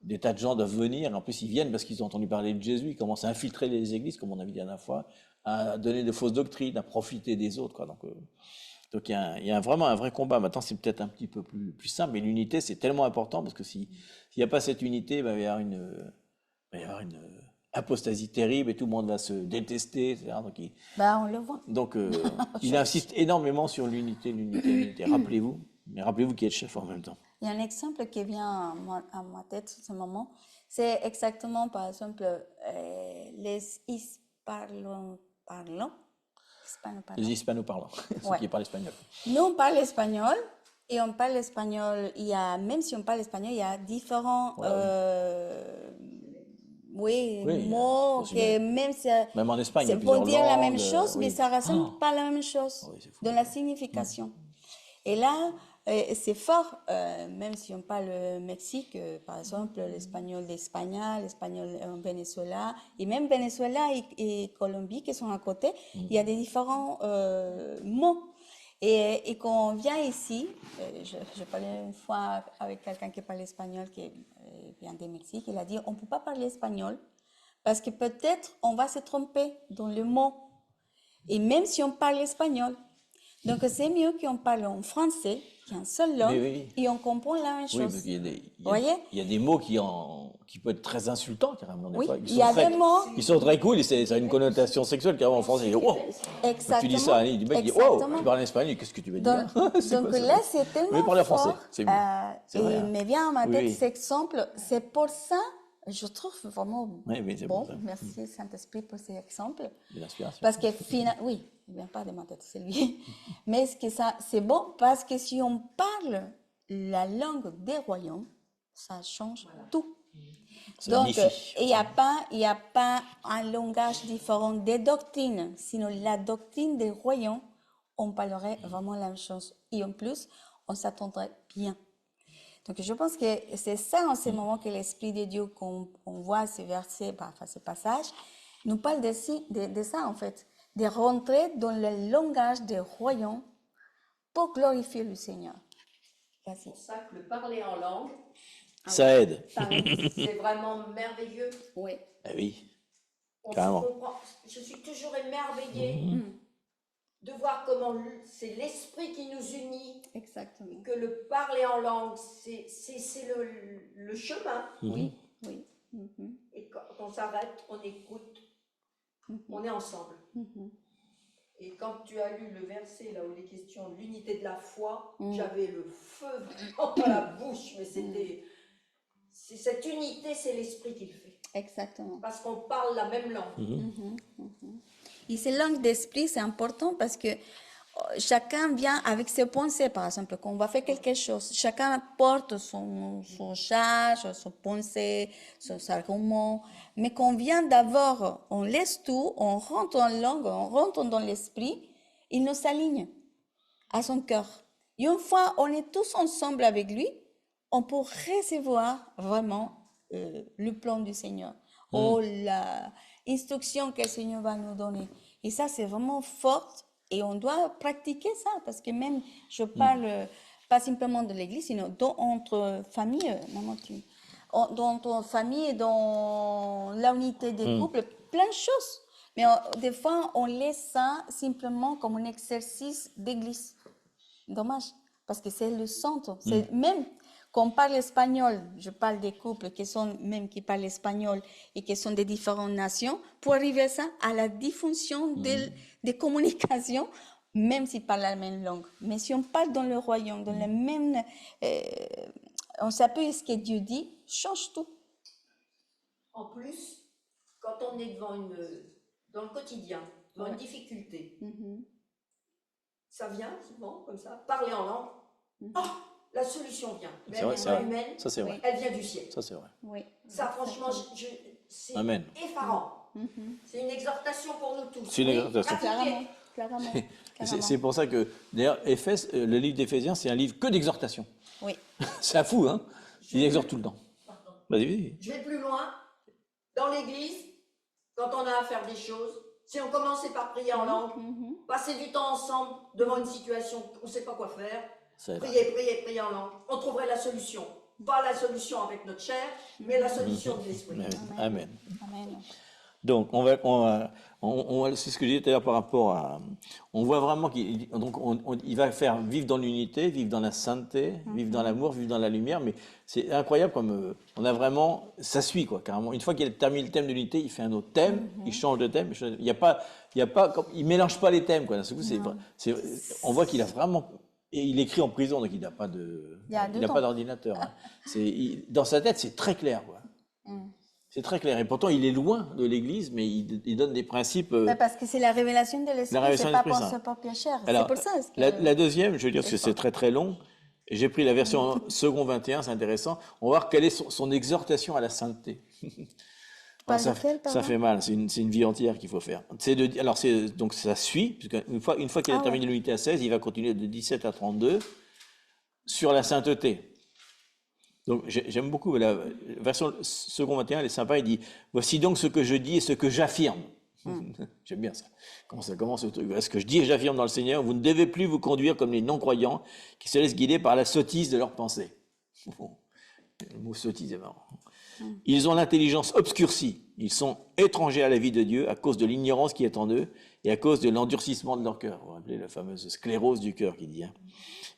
Des tas de gens doivent venir, en plus ils viennent parce qu'ils ont entendu parler de Jésus, ils commencent à infiltrer les églises, comme on a vu la dernière fois, à donner de fausses doctrines, à profiter des autres. Quoi. Donc il y a vraiment un vrai combat. Maintenant c'est peut-être un petit peu plus simple, mais l'unité c'est tellement important, parce que s'il n'y a pas cette unité, il va y avoir une apostasie terrible et tout le monde va se détester, etc. Donc, on le voit. Donc, il insiste énormément sur l'unité. Rappelez-vous qui est le chef en même temps. Il y a un exemple qui vient à ma tête en ce moment. C'est exactement, par exemple, les hispanoparlants. Les hispanoparlants, ceux qui parlent espagnol. Nous, on parle espagnol. Et on parle espagnol. Même si on parle espagnol, il y a différents... mots que même en Espagne, c'est pour dire la même chose, oui. mais ça ne ressemble pas à la même chose dans la signification. Et là, Et c'est fort, même si on parle Mexique, par exemple, l'espagnol d'Espagne, l'espagnol en Venezuela, et même Venezuela et Colombie qui sont à côté, il y a des différents mots. Et quand on vient ici, je parlais une fois avec quelqu'un qui parle espagnol, qui vient du Mexique, il a dit, on ne peut pas parler espagnol parce que peut-être on va se tromper dans le mot. Et même si on parle espagnol, donc c'est mieux qu'on parle en français, qu'il y a une seule langue, Oui. et on comprend la même Oui, chose. parce qu'il y a des, Vous voyez? il y a des mots qui peuvent être très insultants, carrément, des Oui, fois. il y a des mots. Ils sont très cool, et ça a une connotation sexuelle, carrément, en français. Wow. Exactement. Tu dis ça à un mec, il dit, wow, Exactement. tu parles en espagnol, qu'est-ce que tu veux Donc, dire? C'est donc quoi, ça? là, c'est tellement Mais parler en français, fort. c'est mieux. C'est Et vrai, il hein. me vient à ma tête Oui. cet exemple. C'est pour ça, je trouve vraiment Oui, c'est bon. pour ça. Merci Saint-Esprit pour ces exemples. De l'inspiration. Parce que oui, il ne vient pas de ma tête, c'est lui. Mais c'est bon parce que si on parle la langue des royaumes, ça change tout. Ça Donc, unifie. il n'y a pas un langage différent des doctrines, sinon la doctrine des royaumes, on parlerait vraiment la même chose. Et en plus, on s'attendrait bien. Donc, je pense que c'est ça en ce moment que l'Esprit de Dieu, qu'on voit ces versets, enfin ces passages, nous parle de ça en fait, de rentrer dans le langage des royaumes pour glorifier le Seigneur. Vas-y. C'est pour ça que le parler en langue, Ça aide. c'est vraiment merveilleux. Oui. Ah oui. On se Carrément. comprend. Je suis toujours émerveillée de voir comment c'est l'esprit qui nous unit, Exactement. que le parler en langue, c'est le chemin. Oui, oui. Mhm. Et quand on s'arrête, on écoute, on est ensemble. Et quand tu as lu le verset là où il est question de l'unité de la foi, j'avais le feu vraiment dans la bouche, mais c'est cette unité, c'est l'esprit qui le fait. Exactement. Parce qu'on parle la même langue. Et ces langues d'esprit, c'est important parce que chacun vient avec ses pensées, par exemple, quand on va faire quelque chose. Chacun porte son charge, son pensée, son argument. Mais quand on vient d'abord, on laisse tout, on rentre en langue, on rentre dans l'esprit, il nous s'aligne à son cœur. Et une fois, on est tous ensemble avec lui, on peut recevoir vraiment le plan du Seigneur. Ou l'instruction que le Seigneur va nous donner. Et ça, c'est vraiment fort. Et on doit pratiquer ça, parce que même, je parle pas simplement de l'Église, sinon entre familles, dans famille, dans l'unité des couples, plein de choses. Mais des fois, on laisse ça simplement comme un exercice d'Église. Dommage, parce que c'est le centre. C'est même quand on parle espagnol, je parle des couples qui parlent espagnol et qui sont de différentes nations, pour arriver à ça, à la diffusion des communications, même s'ils parlent la même langue. Mais si on parle dans le royaume, dans le même... on s'appelle ce que Dieu dit, change tout. En plus, quand on est dans le quotidien, dans une difficulté, ça vient souvent comme ça, parler en langue, la solution vient. Mais C'est vrai, elle c'est n'est pas vrai. humaine, Ça, c'est vrai. elle vient du ciel. Ça, c'est vrai. Oui. Ça, franchement, c'est Amen. effarant. C'est une exhortation pour nous tous. C'est une exhortation. pratiquez. Clairement. C'est pour ça que, d'ailleurs, le livre d'Éphésiens, c'est un livre que d'exhortation. Oui. C'est un fou, hein? Il exhorte tout le temps. Pardon. Vas-y. Je vais plus loin. Dans l'église, quand on a à faire des choses, si on commençait par prier en langue, passer du temps ensemble devant une situation où on ne sait pas quoi faire, Ça aide. prier en langue, on trouverait la solution. Pas la solution avec notre chair, mais la solution de l'esprit. Amen. Amen. Donc, c'est ce que je disais tout à l'heure par rapport à. On voit vraiment qu'il va faire vivre dans l'unité, vivre dans la sainteté, vivre dans l'amour, vivre dans la lumière. Mais c'est incroyable comme on a vraiment. Ça suit, quoi, carrément. Une fois qu'il a terminé le thème de l'unité, il fait un autre thème, il change de thème. Il mélange pas les thèmes, quoi. D'un seul coup, on voit qu'il a vraiment. Et il écrit en prison, donc il n'a pas d'ordinateur. Hein. Dans sa tête, c'est très clair, quoi. C'est très clair. Et pourtant, il est loin de l'Église, mais il donne des principes. Parce que c'est la révélation de l'Esprit, c'est pas pour sa propre chair. C'est pour ça. La deuxième, je veux dire, parce que c'est très très long. J'ai pris la version second 21, c'est intéressant. On va voir quelle est son exhortation à la sainteté. Alors, ça fait mal, c'est une vie entière qu'il faut faire. Donc ça suit, parce qu'une fois qu'il a terminé l'unité à 16, il va continuer de 17 à 32. sur la sainteté. Donc j'aime beaucoup la version second 21, elle est sympa, il dit « Voici donc ce que je dis et ce que j'affirme ». J'aime bien ça. Comment ça commence le truc? Voilà ce que je dis et j'affirme dans le Seigneur, vous ne devez plus vous conduire comme les non-croyants qui se laissent guider par la sottise de leurs pensées. Le mot sottise est marrant. Ils ont l'intelligence obscurcie. Ils sont étrangers à la vie de Dieu à cause de l'ignorance qui est en eux et à cause de l'endurcissement de leur cœur. Vous vous rappelez la fameuse sclérose du cœur qui dit.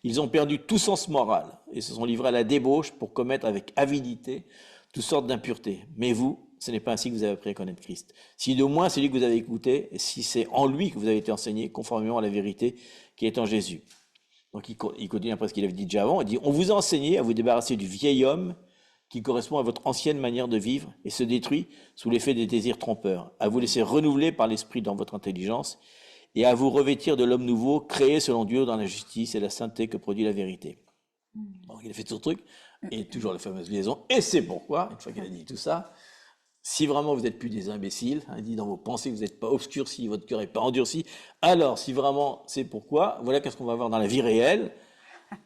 Ils ont perdu tout sens moral et se sont livrés à la débauche pour commettre avec avidité toutes sortes d'impuretés. Mais vous, ce n'est pas ainsi que vous avez appris à connaître Christ. Si de moins c'est lui que vous avez écouté, et si c'est en lui que vous avez été enseigné, conformément à la vérité qui est en Jésus. Donc il continue après ce qu'il avait dit déjà avant, il dit « On vous a enseigné à vous débarrasser du vieil homme qui correspond à votre ancienne manière de vivre et se détruit sous l'effet des désirs trompeurs, à vous laisser renouveler par l'esprit dans votre intelligence et à vous revêtir de l'homme nouveau, créé selon Dieu dans la justice et la sainteté que produit la vérité. » Donc il a fait tout ce truc, et toujours la fameuse liaison, et c'est pourquoi, une fois qu'il a dit tout ça, si vraiment vous n'êtes plus des imbéciles, il dit dans vos pensées que vous n'êtes pas obscurcis, votre cœur n'est pas endurci, alors si vraiment c'est pourquoi, voilà qu'est-ce qu'on va voir dans la vie réelle,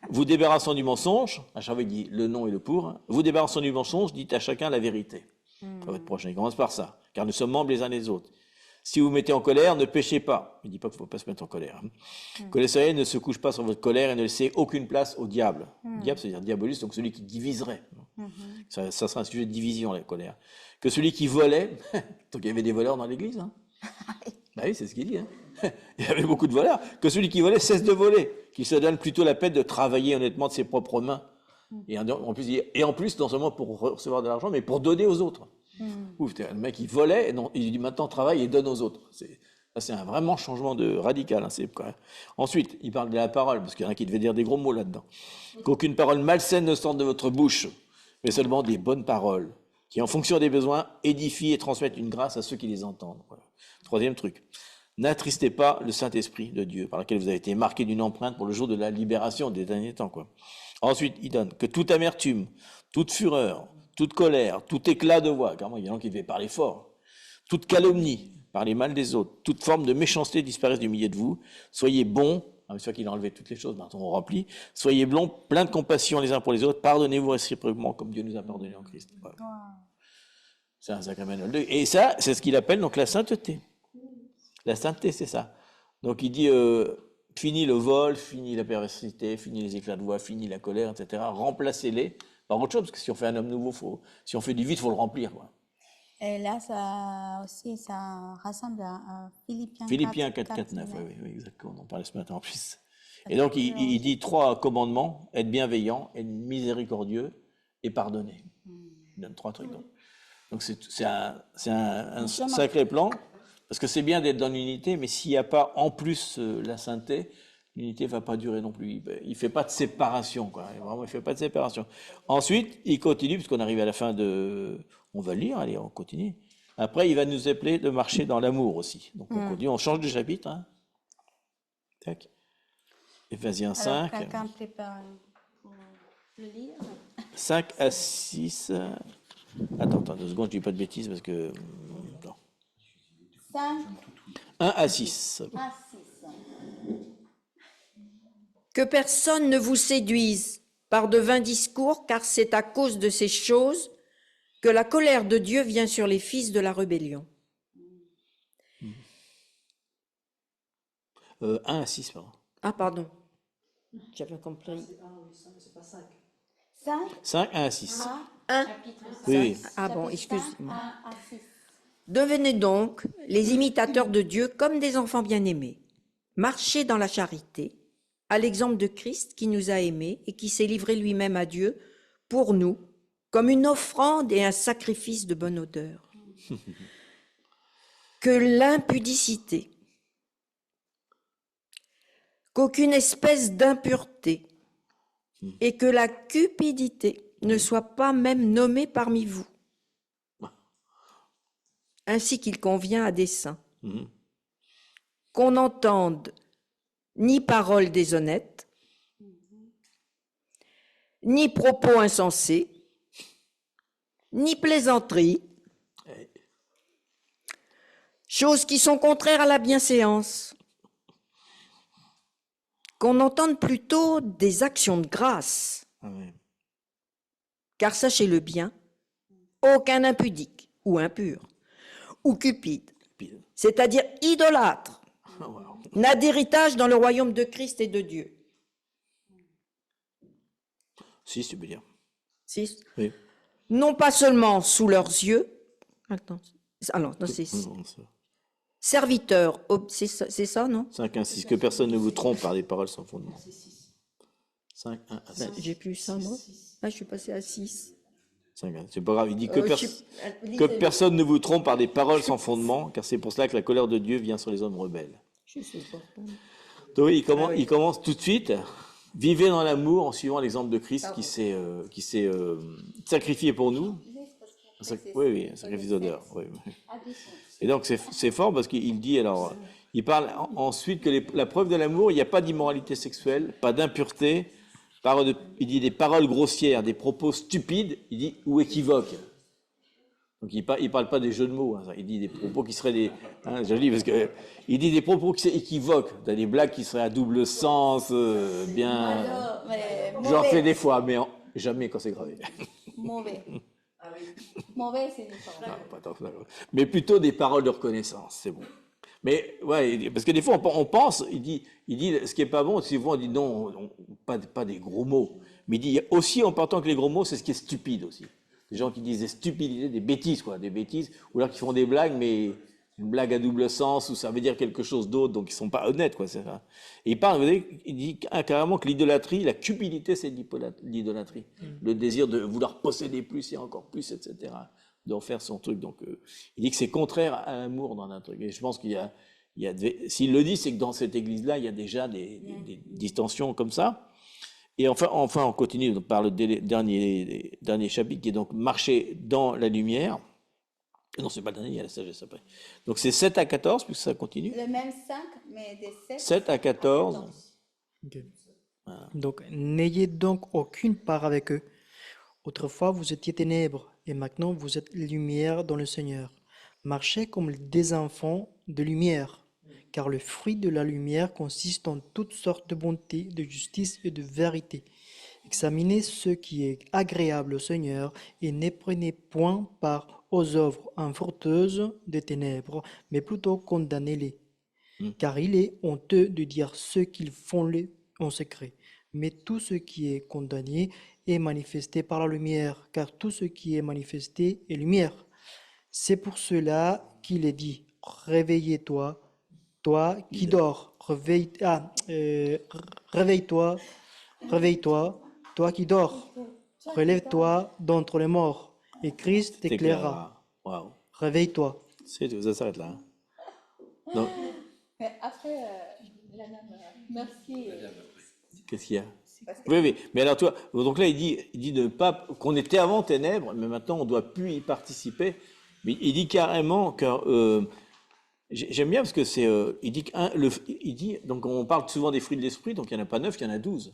vous débarrassant du mensonge, à chaque fois il dit le non et le pour, vous débarrassant du mensonge, dites à chacun la vérité. À votre prochain, il commence par ça, car nous sommes membres les uns des autres. Si vous vous mettez en colère, ne péchez pas. Il ne dit pas qu'il ne faut pas se mettre en colère. Que le soleil ne se couche pas sur votre colère et ne laissez aucune place au diable. Diable, c'est-à-dire diabolus, donc celui qui diviserait. Ça sera un sujet de division, la colère. Que celui qui volait, donc il y avait des voleurs dans l'église, bah oui, c'est ce qu'il dit. Il y avait beaucoup de voleurs. Que celui qui volait cesse de voler, qu'il se donne plutôt la peine de travailler honnêtement de ses propres mains. Et en plus, non seulement pour recevoir de l'argent, mais pour donner aux autres. Ouf, le mec il volait, il dit maintenant travaille et donne aux autres. C'est un vraiment changement radical. Ensuite, il parle de la parole, parce qu'il y en a qui devaient dire des gros mots là-dedans. Qu'aucune parole malsaine ne sorte de votre bouche, mais seulement des bonnes paroles, qui en fonction des besoins édifient et transmettent une grâce à ceux qui les entendent. Voilà. Troisième truc, n'attristez pas le Saint-Esprit de Dieu, par lequel vous avez été marqué d'une empreinte pour le jour de la libération des derniers temps. Ensuite, il donne que toute amertume, toute fureur, toute colère, tout éclat de voix, car il y en a qui devaient parler fort, toute calomnie, parler mal des autres, toute forme de méchanceté disparaisse du milieu de vous, soyez bons, une fois qu'il a enlevé toutes les choses, maintenant on remplit, soyez bons, pleins de compassion les uns pour les autres, pardonnez-vous réciproquement comme Dieu nous a pardonné en Christ. Voilà. C'est un sacré manuel de... Et ça, c'est ce qu'il appelle donc la sainteté. La sainteté, c'est ça. Donc il dit, fini le vol, fini la perversité, fini les éclats de voix, fini la colère, etc. Remplacez-les par autre chose, parce que si on fait un homme nouveau, si on fait du vide, il faut le remplir. Et là, ça aussi, ça rassemble à Philippiens 4, 9, oui, exactement, on en parlait ce matin en plus. Et donc, il dit 3 commandements, être bienveillant, être miséricordieux et pardonner. Il donne 3 trucs. Donc c'est un sacré plan, parce que c'est bien d'être dans l'unité, mais s'il n'y a pas en plus la sainteté, l'unité ne va pas durer non plus. Il ne fait pas de séparation, Vraiment, il ne fait pas de séparation. Ensuite, il continue, puisqu'on arrive à la fin de... On va le lire, allez, on continue. Après, il va nous appeler de marcher dans l'amour aussi. Donc, on continue, on change de chapitre. Tac. Éphésiens 5. Alors, quelqu'un prépare pour le lire 5 à 6. Attends, 2 secondes, je ne dis pas de bêtises, parce que... Non. 5 1 à 6. à 6. Que personne ne vous séduise par de vains discours, car c'est à cause de ces choses que la colère de Dieu vient sur les fils de la rébellion. 1 à 6, pardon. Ah, pardon. J'avais compris. 5, 1 à 6. 1. Oui. Ah bon, excuse-moi. 1 à 6. Devenez donc les imitateurs de Dieu comme des enfants bien-aimés. Marchez dans la charité, à l'exemple de Christ qui nous a aimés et qui s'est livré lui-même à Dieu pour nous, comme une offrande et un sacrifice de bonne odeur. Que l'impudicité, qu'aucune espèce d'impureté et que la cupidité ne soit pas même nommée parmi vous, ainsi qu'il convient à des saints. Qu'on n'entende ni paroles déshonnêtes, ni propos insensés, ni plaisanteries, choses qui sont contraires à la bienséance. qu'on entende plutôt des actions de grâce. Ah ouais. Car sachez-le bien, aucun impudique ou impur ou cupide, Pile. c'est-à-dire idolâtre, Ah, wow. n'a d'héritage dans le royaume de Christ et de Dieu. Si, tu peux dire. 6. Oui. Non pas seulement sous leurs yeux, attends, alors, non, c'est Non, ça. serviteurs, c'est ça, non? 5, 1, 6. Que personne ne vous trompe par des paroles sans fondement. 5, 1, 6. J'ai plus ça, moi. Ah, je suis passée à 6. 5, 1. C'est pas grave. Il dit que personne ne vous trompe par des paroles sans fondement, car c'est pour cela que la colère de Dieu vient sur les hommes rebelles. Je sais pas. Donc, il commence tout de suite. Vivez dans l'amour en suivant l'exemple de Christ qui s'est sacrifié pour nous. Oui, un sacrifice d'odeur. Oui. Et donc c'est fort parce qu'il dit, alors, il parle ensuite que la preuve de l'amour, il n'y a pas d'immoralité sexuelle, pas d'impureté, il dit des paroles grossières, des propos stupides, il dit, ou équivoques. Donc il parle pas des jeux de mots, hein, il dit des propos qui seraient des... Hein, joli parce que il dit des propos qui seraient équivoques, des blagues qui seraient à double sens, bien... J'en fais des fois, mais jamais quand c'est gravé. Mauvais. Mauvais, c'est différent. Non, pas tant, d'accord. Mais plutôt des paroles de reconnaissance, c'est bon. Mais ouais, parce que des fois on pense, il dit ce qui est pas bon, souvent on dit non, pas des gros mots, mais il dit aussi en partant que les gros mots, c'est ce qui est stupide aussi. Des gens qui disent des stupidités, des bêtises quoi, des bêtises, ou alors qui font des blagues, mais une blague à double sens où ça veut dire quelque chose d'autre, donc ils sont pas honnêtes quoi. C'est ça. Et il dit carrément que l'idolâtrie, la cupidité, c'est l'idolâtrie, le désir de vouloir posséder plus et encore plus, etc. D'en faire son truc. Donc, il dit que c'est contraire à l'amour dans un truc. Et je pense qu'il y a s'il le dit, c'est que dans cette église-là, il y a déjà des distensions comme ça. Et enfin, on continue par le dernier chapitre qui est donc marcher dans la lumière. Non, c'est pas le dernier, il y a la sagesse après. Donc c'est 7 à 14, puisque ça continue. Le même 5, mais des 7. 7 à 14. Ok. Voilà. Donc, n'ayez donc aucune part avec eux. Autrefois, vous étiez ténèbres, et maintenant vous êtes lumière dans le Seigneur. Marchez comme des enfants de lumière, car le fruit de la lumière consiste en toutes sortes de bonté, de justice et de vérité. Examinez ce qui est agréable au Seigneur, et ne prenez point part aux œuvres infructueuses des ténèbres, mais plutôt condamnez-les. Car il est honteux de dire ce qu'ils font en secret. Mais tout ce qui est condamné est manifesté par la lumière, car tout ce qui est manifesté est lumière. C'est pour cela qu'il est dit, réveillez-toi, toi qui dors, réveille-toi, réveille-toi, toi qui dors, relève-toi d'entre les morts, et Christ t'éclairera. Waouh. Réveille-toi. C'est tout, ça s'arrête là. Hein. Donc, Mais après, merci. qu'est-ce qu'il y a? Oui. Mais alors toi, donc là il dit de pas qu'on était avant ténèbres, mais maintenant on doit plus y participer. Mais il dit carrément que j'aime bien parce que c'est il dit donc on parle souvent des fruits de l'esprit, donc il y en a pas 9, il y en a 12.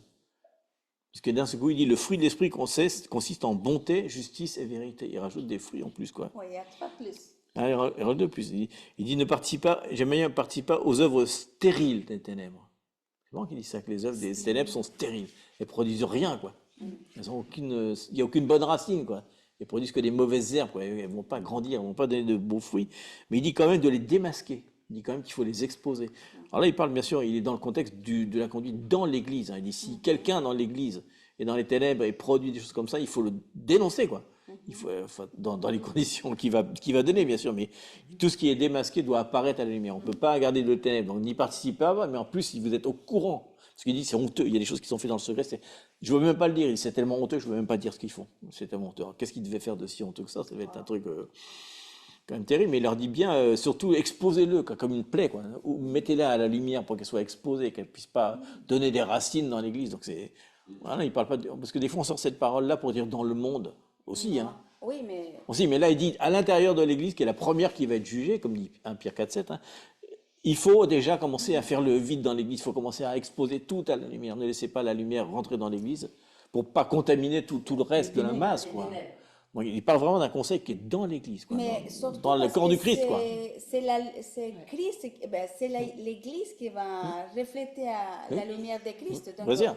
Parce que d'un seul coup il dit le fruit de l'esprit consiste en bonté, justice et vérité. Il rajoute des fruits en plus quoi. Oui, il y a 3 plus. Ah, il rajoute de plus. Il dit ne participe pas, j'aime bien participe pas aux œuvres stériles des ténèbres. C'est vraiment qu'il dit ça, que les œuvres des ténèbres sont stériles. Elles produisent rien, quoi. Elles ont il n'y a aucune bonne racine, quoi. Elles produisent que des mauvaises herbes, quoi. Elles vont pas grandir, elles vont pas donner de beaux fruits. Mais il dit quand même de les démasquer. Il dit quand même qu'il faut les exposer. Alors là, il parle, bien sûr, il est dans le contexte de la conduite dans l'Église. Hein. Il dit si quelqu'un dans l'Église est dans les ténèbres et produit des choses comme ça, il faut le dénoncer, quoi. Il faut dans les conditions qu'il va donner, bien sûr, mais tout ce qui est démasqué doit apparaître à la lumière. On ne peut pas garder de ténèbres, donc n'y participe pas, mais en plus, si vous êtes au courant, parce qu'il dit c'est honteux, il y a des choses qui sont faites dans le secret, je ne veux même pas le dire, c'est tellement honteux, je ne veux même pas dire ce qu'ils font. C'est tellement honteux. Qu'est-ce qu'ils devaient faire de si honteux que ça? Ça devait être un truc quand même terrible, mais il leur dit bien, surtout exposez-le comme une plaie, quoi, ou mettez-la à la lumière pour qu'elle soit exposée, qu'elle ne puisse pas donner des racines dans l'église. Donc voilà, il parle pas parce que des fois on sort cette parole-là pour dire dans le monde. Aussi, hein. Oui, mais... Aussi, mais là, il dit, à l'intérieur de l'Église, qui est la première qui va être jugée, comme dit 1 Pierre 4,7, hein, il faut déjà commencer à faire le vide dans l'Église, il faut commencer à exposer tout à la lumière. Ne laissez pas la lumière rentrer dans l'Église pour pas contaminer tout le reste de la masse, quoi. Donc, il parle vraiment d'un conseil qui est dans l'Église, quoi, Mais surtout dans le parce corps que du Christ, quoi. c'est Christ, c'est l'Église qui va refléter la lumière de Christ. Donc, Vas-y.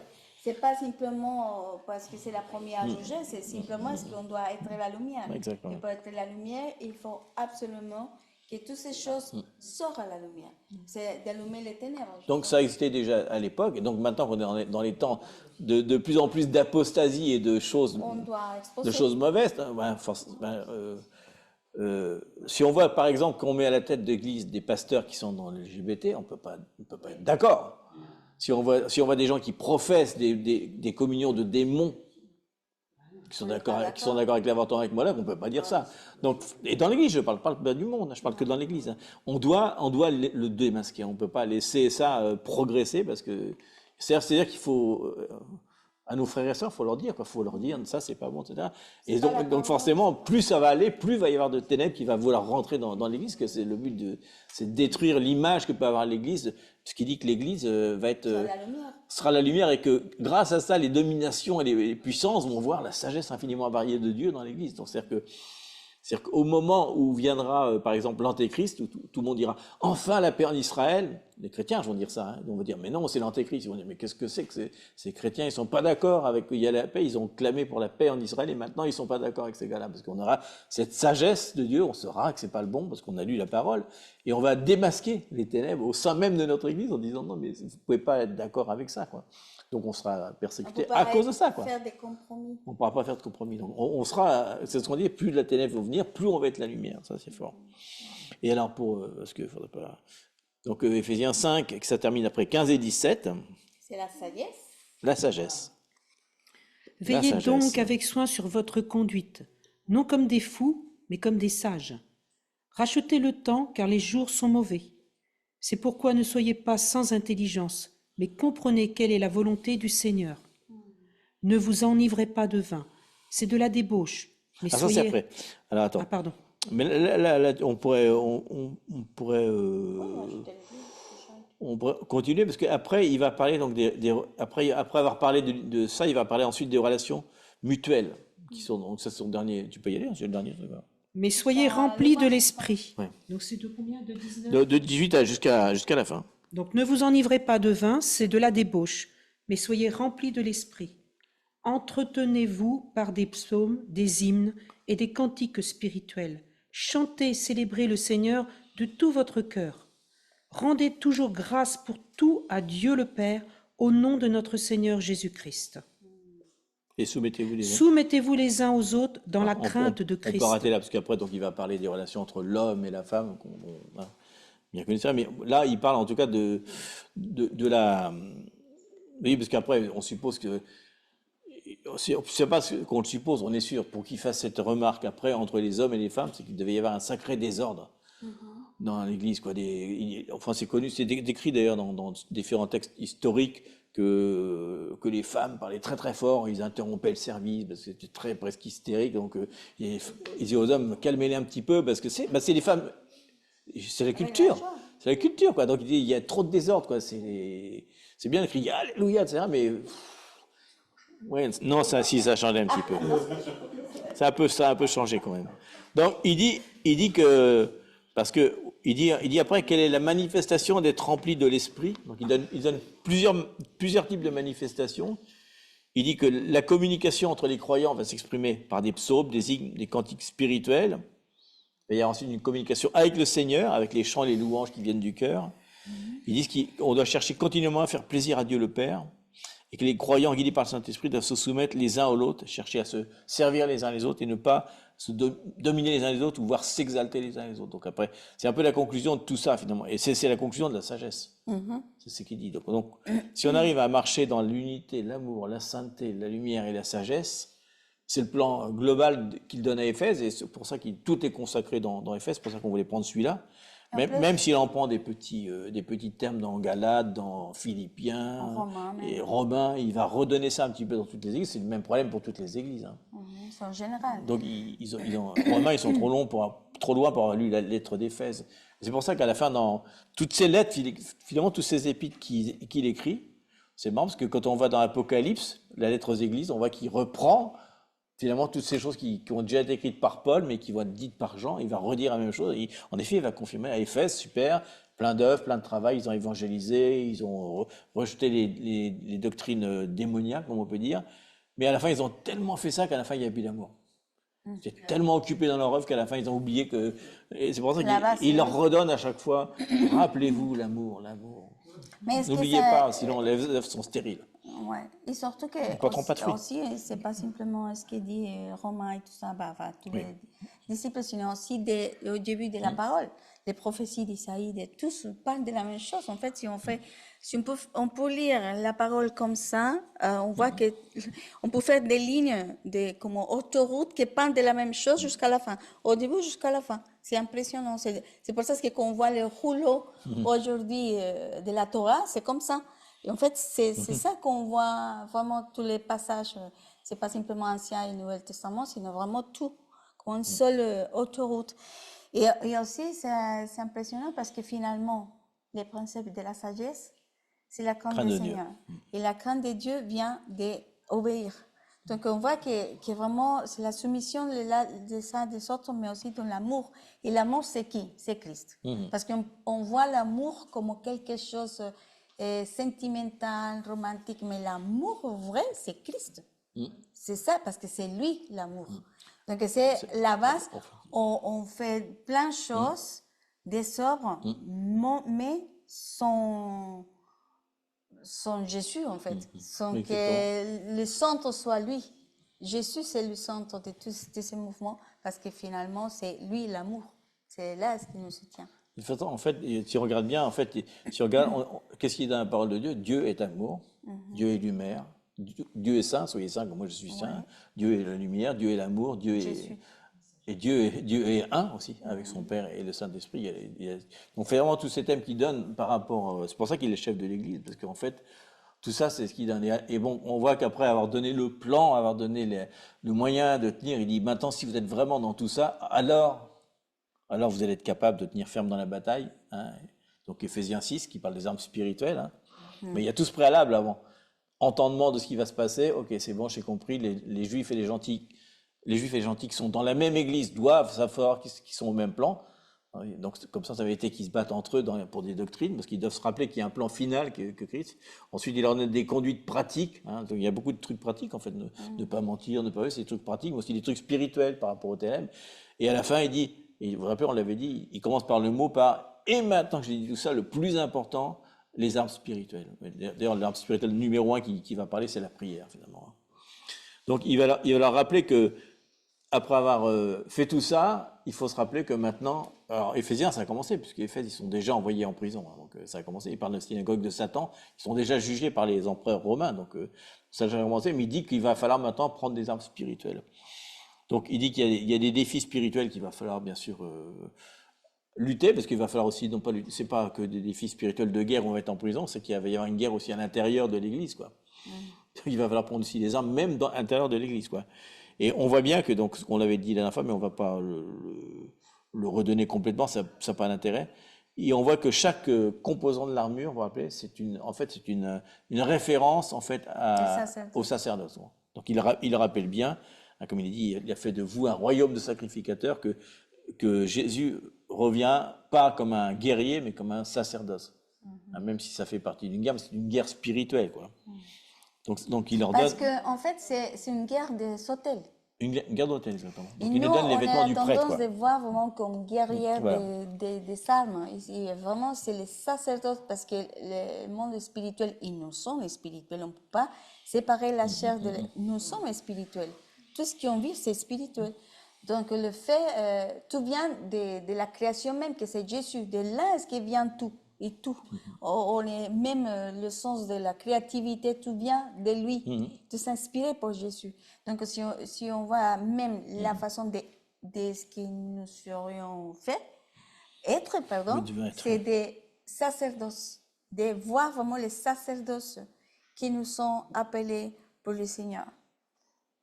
c'est pas simplement parce que c'est la première juger, c'est simplement parce qu'on doit être la lumière. Exactement. Et pour être la lumière, il faut absolument que toutes ces choses sortent à la lumière. C'est d'allumer les ténèbres. Donc ça existait déjà à l'époque, et donc maintenant qu'on est dans les temps de plus en plus d'apostasie et de choses On doit exposer. mauvaises, hein, si on voit par exemple qu'on met à la tête d'église des pasteurs qui sont dans le LGBT, on peut pas être d'accord. Si on voit des gens qui professent des communions de démons, qui sont d'accord avec l'avortement avec Moloch, on ne peut pas dire ça. Donc, et dans l'Église, je ne parle pas du monde, je parle que dans l'Église. Hein. On doit le démasquer, on ne peut pas laisser ça progresser, parce que c'est-à-dire qu'il faut, à nos frères et sœurs, il faut leur dire, ça c'est pas bon, etc. Et donc forcément, plus ça va aller, plus il va y avoir de ténèbres qui va vouloir rentrer dans l'Église, que c'est le but c'est de détruire l'image que peut avoir l'Église, ce qui dit que l'Église va être sera la lumière, et que grâce à ça, les dominations et les puissances vont voir la sagesse infiniment variée de Dieu dans l'Église. Donc c'est-à-dire qu'au moment où viendra, par exemple, l'Antéchrist, où tout le monde dira « Enfin la paix en Israël », les chrétiens vont dire ça, hein, ils vont dire « Mais non, c'est l'Antéchrist ». Ils vont dire « Mais qu'est-ce que c'est que ces chrétiens, ils sont pas d'accord avec qu'il y a la paix, ils ont clamé pour la paix en Israël, et maintenant ils sont pas d'accord avec ces gars-là ». Parce qu'on aura cette sagesse de Dieu, on saura que c'est pas le bon, parce qu'on a lu la parole, et on va démasquer les ténèbres au sein même de notre Église en disant « Non, mais vous pouvez pas être d'accord avec ça, quoi ». Donc on sera persécuté à cause de ça, quoi. Faire des compromis. On ne pourra pas faire de compromis. Donc on sera, c'est ce qu'on dit, plus la ténèbres vont venir, plus on va être la lumière. Ça, c'est fort. Et alors, parce que faudrait pas. Donc, Éphésiens 5, que ça termine après 15 et 17. C'est la sagesse. La sagesse. Veillez sagesse. donc avec soin sur votre conduite, non comme des fous, mais comme des sages. Rachetez le temps, car les jours sont mauvais. C'est pourquoi ne soyez pas sans intelligence, mais comprenez quelle est la volonté du Seigneur. Ne vous enivrez pas de vin, c'est de la débauche. Mais Ah, ça, c'est après. Alors, attends. Ah, pardon. Mais là, on pourrait continuer, parce qu'après, il va parler donc après avoir parlé de ça, il va parler ensuite des relations mutuelles, qui sont donc ça, c'est son dernier. Tu peux y aller, c'est le dernier. Mais soyez remplis de l'esprit. Ouais. Donc c'est de combien? De 19? De 18 jusqu'à la fin. Donc ne vous enivrez pas de vin, c'est de la débauche, mais soyez remplis de l'esprit. Entretenez-vous par des psaumes, des hymnes et des cantiques spirituels. Chantez et célébrez le Seigneur de tout votre cœur. Rendez toujours grâce pour tout à Dieu le Père, au nom de notre Seigneur Jésus-Christ. Et soumettez-vous les uns. Soumettez-vous les uns aux autres dans la On- crainte de On Christ. peut arrêter là, parce qu'après, donc, il va parler des relations entre l'homme et la femme, qu'on a bien connu ça, mais là, il parle en tout cas de la... Oui, parce qu'après, on suppose que... C'est pas qu'on le suppose, on est sûr, pour qu'il fasse cette remarque après entre les hommes et les femmes, c'est qu'il devait y avoir un sacré désordre dans l'Église, quoi. Enfin, c'est connu, c'est décrit d'ailleurs dans différents textes historiques que les femmes parlaient très très fort, ils interrompaient le service parce que c'était presque hystérique. Donc ils disaient aux hommes, calmez-les un petit peu, parce que c'est les femmes, c'est la culture, quoi. Donc il y a trop de désordre, quoi. C'est bien de crier alléluia, etc. Mais ouais, non, ça a changé un petit peu. Ça a un peu changé quand même. Donc il dit que, parce que il dit après quelle est la manifestation d'être rempli de l'esprit. Donc il donne plusieurs types de manifestations. Il dit que la communication entre les croyants va s'exprimer par des psaumes, des hymnes, des cantiques spirituels. Il y a ensuite une communication avec le Seigneur, avec les chants, les louanges qui viennent du cœur. Ils disent qu'on doit chercher continuellement à faire plaisir à Dieu le Père, et que les croyants guidés par le Saint-Esprit doivent se soumettre les uns aux autres, chercher à se servir les uns les autres et ne pas se dominer les uns les autres ou voire s'exalter les uns les autres. Donc après, c'est un peu la conclusion de tout ça finalement. Et c'est la conclusion de la sagesse. C'est ce qu'il dit. Donc, si on arrive à marcher dans l'unité, l'amour, la sainteté, la lumière et la sagesse, c'est le plan global qu'il donne à Éphèse, et c'est pour ça que tout est consacré dans Éphèse, c'est pour ça qu'on voulait prendre celui-là. Même s'il en prend des petits termes dans Galates, dans Philippiens et Romains, il va redonner ça un petit peu dans toutes les églises. C'est le même problème pour toutes les églises. Hein. C'est en général. Donc, Romains, ils sont trop loin pour avoir lu la lettre d'Éphèse. C'est pour ça qu'à la fin, dans toutes ces lettres, finalement, tous ces épîtres qu'il écrit, c'est marrant parce que quand on va dans l'Apocalypse, la lettre aux églises, on voit qu'il reprend finalement, toutes ces choses qui ont déjà été écrites par Paul, mais qui vont être dites par Jean, il va redire la même chose. En effet, il va confirmer à Éphèse, super, plein d'œuvres, plein de travail, ils ont évangélisé, ils ont rejeté les doctrines démoniaques, comme on peut dire. Mais à la fin, ils ont tellement fait ça qu'à la fin, il n'y a plus d'amour. Ils étaient tellement occupés dans leur œuvre qu'à la fin, ils ont oublié que... Et c'est pour ça qu'il leur redonne à chaque fois, rappelez-vous l'amour, l'amour. Mais est-ce que N'oubliez ça- pas, sinon les œuvres sont stériles. Ouais. Et surtout que ne porteront pas de fruits. aussi, c'est pas simplement ce qu'il dit Romain et tout ça, enfin, tous Oui. les disciples, sinon aussi au début de la parole, les prophéties d'Isaïe, tous parlent de la même chose. En fait, si on peut lire la parole comme ça, on voit que on peut faire des lignes comme autoroute qui parlent de la même chose jusqu'à la fin, au début jusqu'à la fin. C'est impressionnant. C'est pour ça que quand on voit le rouleau aujourd'hui de la Torah, c'est comme ça. Et en fait, c'est ça qu'on voit vraiment tous les passages. C'est pas simplement Ancien et Nouveau Testament, c'est vraiment tout, comme une seule autoroute. Et aussi, c'est impressionnant parce que finalement, les principes de la sagesse, c'est la crainte Crainte du de Dieu. Seigneur. Et la crainte de Dieu vient d'obéir. Donc, on voit que vraiment, c'est la soumission de ça, des autres, mais aussi dans l'amour. Et l'amour, c'est qui? C'est Christ. Parce qu'on voit l'amour comme quelque chose sentimental, romantique, mais l'amour vrai, c'est Christ. C'est ça, parce que c'est lui l'amour. Donc c'est la base, on fait plein de choses, des œuvres, mais sans Jésus en fait, sans Oui, que le centre soit lui. Jésus c'est le centre de tous ces mouvements, parce que finalement c'est lui l'amour. C'est là ce qui nous soutient. De toute façon, en fait, si on regarde bien, en fait, si on regarde, qu'est-ce qu'il y a dans la parole de Dieu? Dieu est amour, Dieu est lumière, Dieu est saint, soyez saints comme moi je suis saint. Dieu est la lumière, Dieu est l'amour, Dieu est... Et Dieu est un aussi, avec son Père et le Saint-Esprit. Donc, c'est vraiment tous ces thèmes qu'il donne par rapport... C'est pour ça qu'il est chef de l'Église, parce qu'en fait, tout ça, c'est ce qu'il donne. Et bon, on voit qu'après avoir donné le plan, avoir donné le moyen de tenir, il dit, maintenant, si vous êtes vraiment dans tout ça, alors vous allez être capable de tenir ferme dans la bataille. Hein. Donc, Éphésiens 6, qui parle des armes spirituelles. Hein. Mais il y a tout ce préalable avant. Entendement de ce qui va se passer. Ok, c'est bon, j'ai compris. Les Juifs et les gentils qui sont dans la même église doivent savoir qu'ils sont au même plan. Donc, comme ça avait été qu'ils se battent entre eux pour des doctrines, parce qu'ils doivent se rappeler qu'il y a un plan final que Christ. Ensuite, il leur donne des conduites pratiques. Hein. Donc, il y a beaucoup de trucs pratiques, en fait. Ne pas mentir, ne pas... C'est des trucs pratiques, mais aussi des trucs spirituels par rapport au TM. Et à la fin, il dit, et vous vous rappelez, on l'avait dit, il commence par le mot et maintenant que j'ai dit tout ça, le plus important, les armes spirituelles. D'ailleurs, l'arme spirituelle numéro 1 qui va parler, c'est la prière, finalement. Donc, il va leur rappeler que, après avoir fait tout ça, il faut se rappeler que maintenant, alors Éphésiens, ça a commencé, puisque Éphèse, ils sont déjà envoyés en prison, hein, donc ça a commencé, ils parlent de la synagogue de Satan, ils sont déjà jugés par les empereurs romains, donc ça a déjà commencé, mais il dit qu'il va falloir maintenant prendre des armes spirituelles. Donc il dit qu'il y a des défis spirituels qu'il va falloir bien sûr lutter, parce qu'il va falloir aussi, non pas lutter, c'est pas que des défis spirituels de guerre où on va être en prison, c'est qu'il va y avoir une guerre aussi à l'intérieur de l'Église, quoi. Il va falloir prendre aussi des armes, même à l'intérieur de l'Église, quoi. Et on voit bien que, donc, ce qu'on l'avait dit la dernière fois, mais on ne va pas le redonner complètement, ça n'a pas d'intérêt. Et on voit que chaque composant de l'armure, vous vous rappelez, c'est une référence en fait au sacerdoce. Donc il le rappelle bien, hein, comme il dit, il a fait de vous un royaume de sacrificateurs, que Jésus revient pas comme un guerrier, mais comme un sacerdoce. Hein, même si ça fait partie d'une guerre, mais c'est une guerre spirituelle, quoi. Donc il leur donne... Parce qu'en fait, c'est une guerre des autels. Une guerre d'autel, exactement. Donc Et il nous donne les vêtements du on a prêtre, tendance quoi. de voir vraiment comme guerrière Voilà. des armes. Ici, vraiment, c'est les sacerdotes, parce que le monde spirituel, ils nous sommes spirituels. On ne peut pas séparer la chair de... Nous sommes spirituels. Tout ce qu'on vit, c'est spirituel. Donc, le fait, tout vient de la création même, que c'est Jésus. De là, est-ce qu'il vient tout et tout. On est même le sens de la créativité, tout vient de lui, de s'inspirer pour Jésus. Donc, si on voit même la façon de ce que nous serions fait, c'est des sacerdoces, de voir vraiment les sacerdoces qui nous sont appelés pour le Seigneur.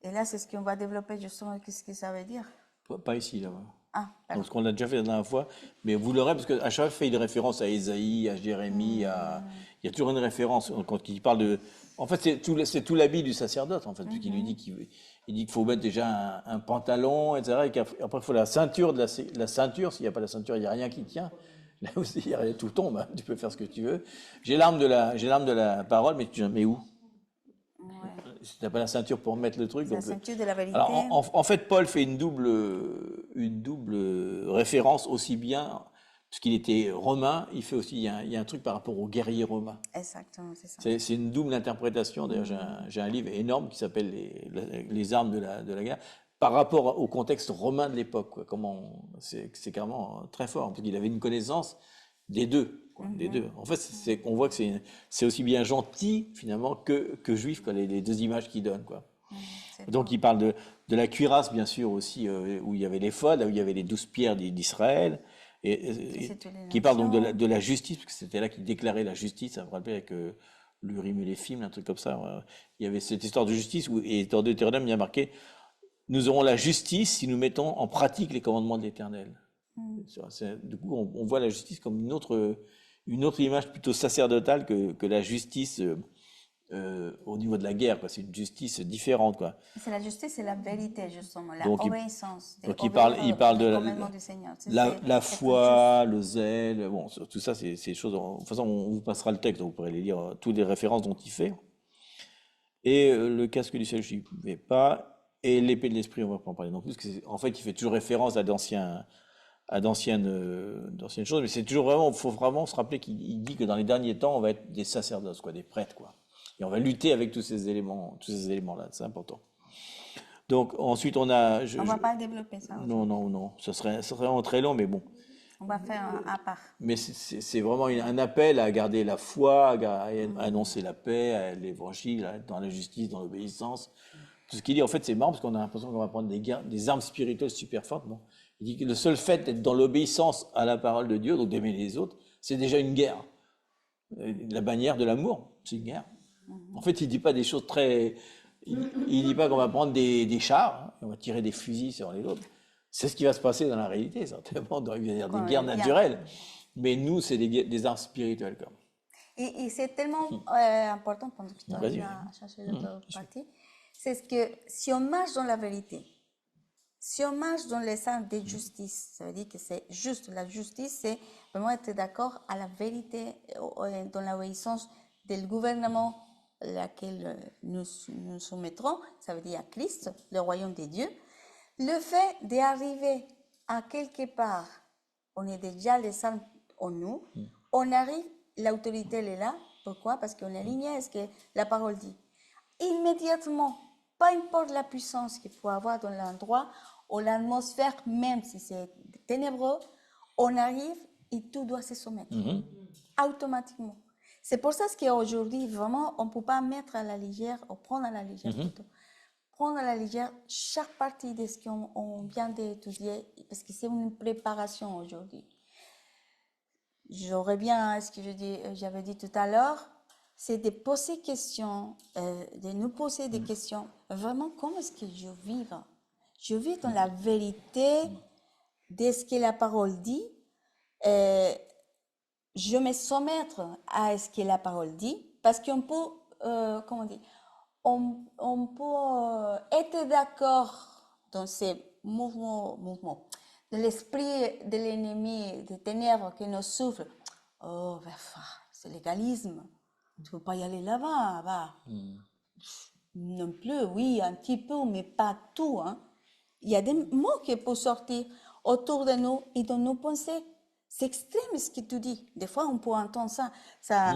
Et là, c'est ce qu'on va développer justement, qu'est-ce que ça veut dire. Pas ici, là-bas. Ah, Donc, ce qu'on a déjà fait la dernière fois, mais vous l'aurez, parce qu'à chaque fois, il fait une référence à Ésaïe, à Jérémie, il y a toujours une référence quand il parle de. En fait, c'est tout l'habit du sacerdote, en fait, puisqu'il lui dit il dit qu'il faut mettre déjà un pantalon, etc. Et qu'après, il faut la ceinture la ceinture. S'il n'y a pas la ceinture, il n'y a rien qui tient. Là aussi, tout tombe. Hein, tu peux faire ce que tu veux. J'ai l'arme de la parole, mais tu mets où? Si tu n'as pas la ceinture pour mettre le truc. C'est la donc, ceinture de la vérité. alors, en fait, Paul fait une double référence aussi bien, puisqu'il était romain, il fait aussi, il y a un truc par rapport aux guerriers romains. Exactement, c'est ça. C'est une double interprétation. D'ailleurs, j'ai un livre énorme qui s'appelle les armes de la guerre, par rapport au contexte romain de l'époque. Quoi. C'est carrément très fort, parce qu'il avait une connaissance des deux. Quoi, des deux. En fait, on voit que c'est aussi bien gentil, finalement, que juif, quoi, les deux images qu'il donne. Quoi. Donc, il parle de la cuirasse, bien sûr, aussi, où il y avait l'éphod, là où il y avait les 12 pierres d'Israël, et qui parle donc de la justice, parce que c'était là qu'il déclarait la justice, ça me rappelle avec l'Urim et les Films, un truc comme ça. Il y avait cette histoire de justice, et dans Deutéronome, il y a marqué « Nous aurons la justice si nous mettons en pratique les commandements de l'Éternel ». Du coup, on voit la justice comme une autre image plutôt sacerdotale que la justice au niveau de la guerre. C'est une justice différente. Quoi. C'est la justice et la vérité, justement, la donc, obéissance. Donc il parle de du Seigneur. la foi, le zèle. Bon, tout ça, c'est des choses. De toute façon, on vous passera le texte, donc vous pourrez les lire, toutes les références dont il fait. Et le casque du ciel, je n'y vais pas. Et l'épée de l'esprit, on va pas en parler non plus, parce qu'en fait, il fait toujours référence à d'anciennes choses, mais c'est toujours vraiment, faut vraiment se rappeler qu'il dit que dans les derniers temps, on va être des sacerdotes, quoi, des prêtres, quoi. Et on va lutter avec tous ces éléments-là, c'est important. Donc ensuite, on a. On va pas développer ça. Non, ça serait vraiment très long, mais bon. On va faire à part. Mais c'est vraiment un appel à garder la foi, à annoncer la paix, à l'évangile, à être dans la justice, dans l'obéissance. Tout ce qu'il dit, en fait, c'est marrant parce qu'on a l'impression qu'on va prendre des armes spirituelles super fortes. Non, il dit que le seul fait d'être dans l'obéissance à la parole de Dieu, donc d'aimer les autres, c'est déjà une guerre. La bannière de l'amour, c'est une guerre. En fait, il dit pas des choses très. Il dit pas qu'on va prendre des chars, hein, et on va tirer des fusils sur les autres. C'est ce qui va se passer dans la réalité, certainement. Il va y avoir des guerres naturelles. Mais nous, c'est des armes spirituelles. Comme. Et c'est tellement important pendant que tu as cherché l'autre partie. C'est que si on marche dans la vérité, si on marche dans les armes de justice, ça veut dire que c'est juste. La justice, c'est vraiment être d'accord à la vérité, dans l'obéissance du gouvernement laquelle nous soumettrons, ça veut dire à Christ, le royaume des dieux. Le fait d'arriver à quelque part, on est déjà les armes en nous, on arrive, l'autorité elle est là. Pourquoi? Parce qu'on est aligné à ce que la parole dit. Immédiatement, peu importe la puissance qu'il faut avoir dans l'endroit ou l'atmosphère, même si c'est ténébreux, on arrive et tout doit se soumettre automatiquement. C'est pour ça qu'aujourd'hui, vraiment, on ne peut pas mettre à la légère, ou prendre à la légère plutôt, prendre à la légère chaque partie de ce qu'on vient d'étudier, parce que c'est une préparation aujourd'hui. J'aurais bien, ce que j'avais dit tout à l'heure, c'est de poser des questions, de nous poser des questions. Vraiment, comment est-ce que je vis? Je vis dans la vérité de ce que la parole dit. Je me soumettre à ce que la parole dit, parce qu'on peut, on peut être d'accord dans ces mouvements, de l'esprit de l'ennemi, des ténèbres qui nous souffrent. Oh, c'est l'égalisme. Tu ne peux pas y aller là-bas. Va. Non plus, oui, un petit peu, mais pas tout. Hein. Il y a des mots qui peuvent sortir autour de nous et dans nos pensées. C'est extrême ce que tu dis. Des fois, on peut entendre ça. Ça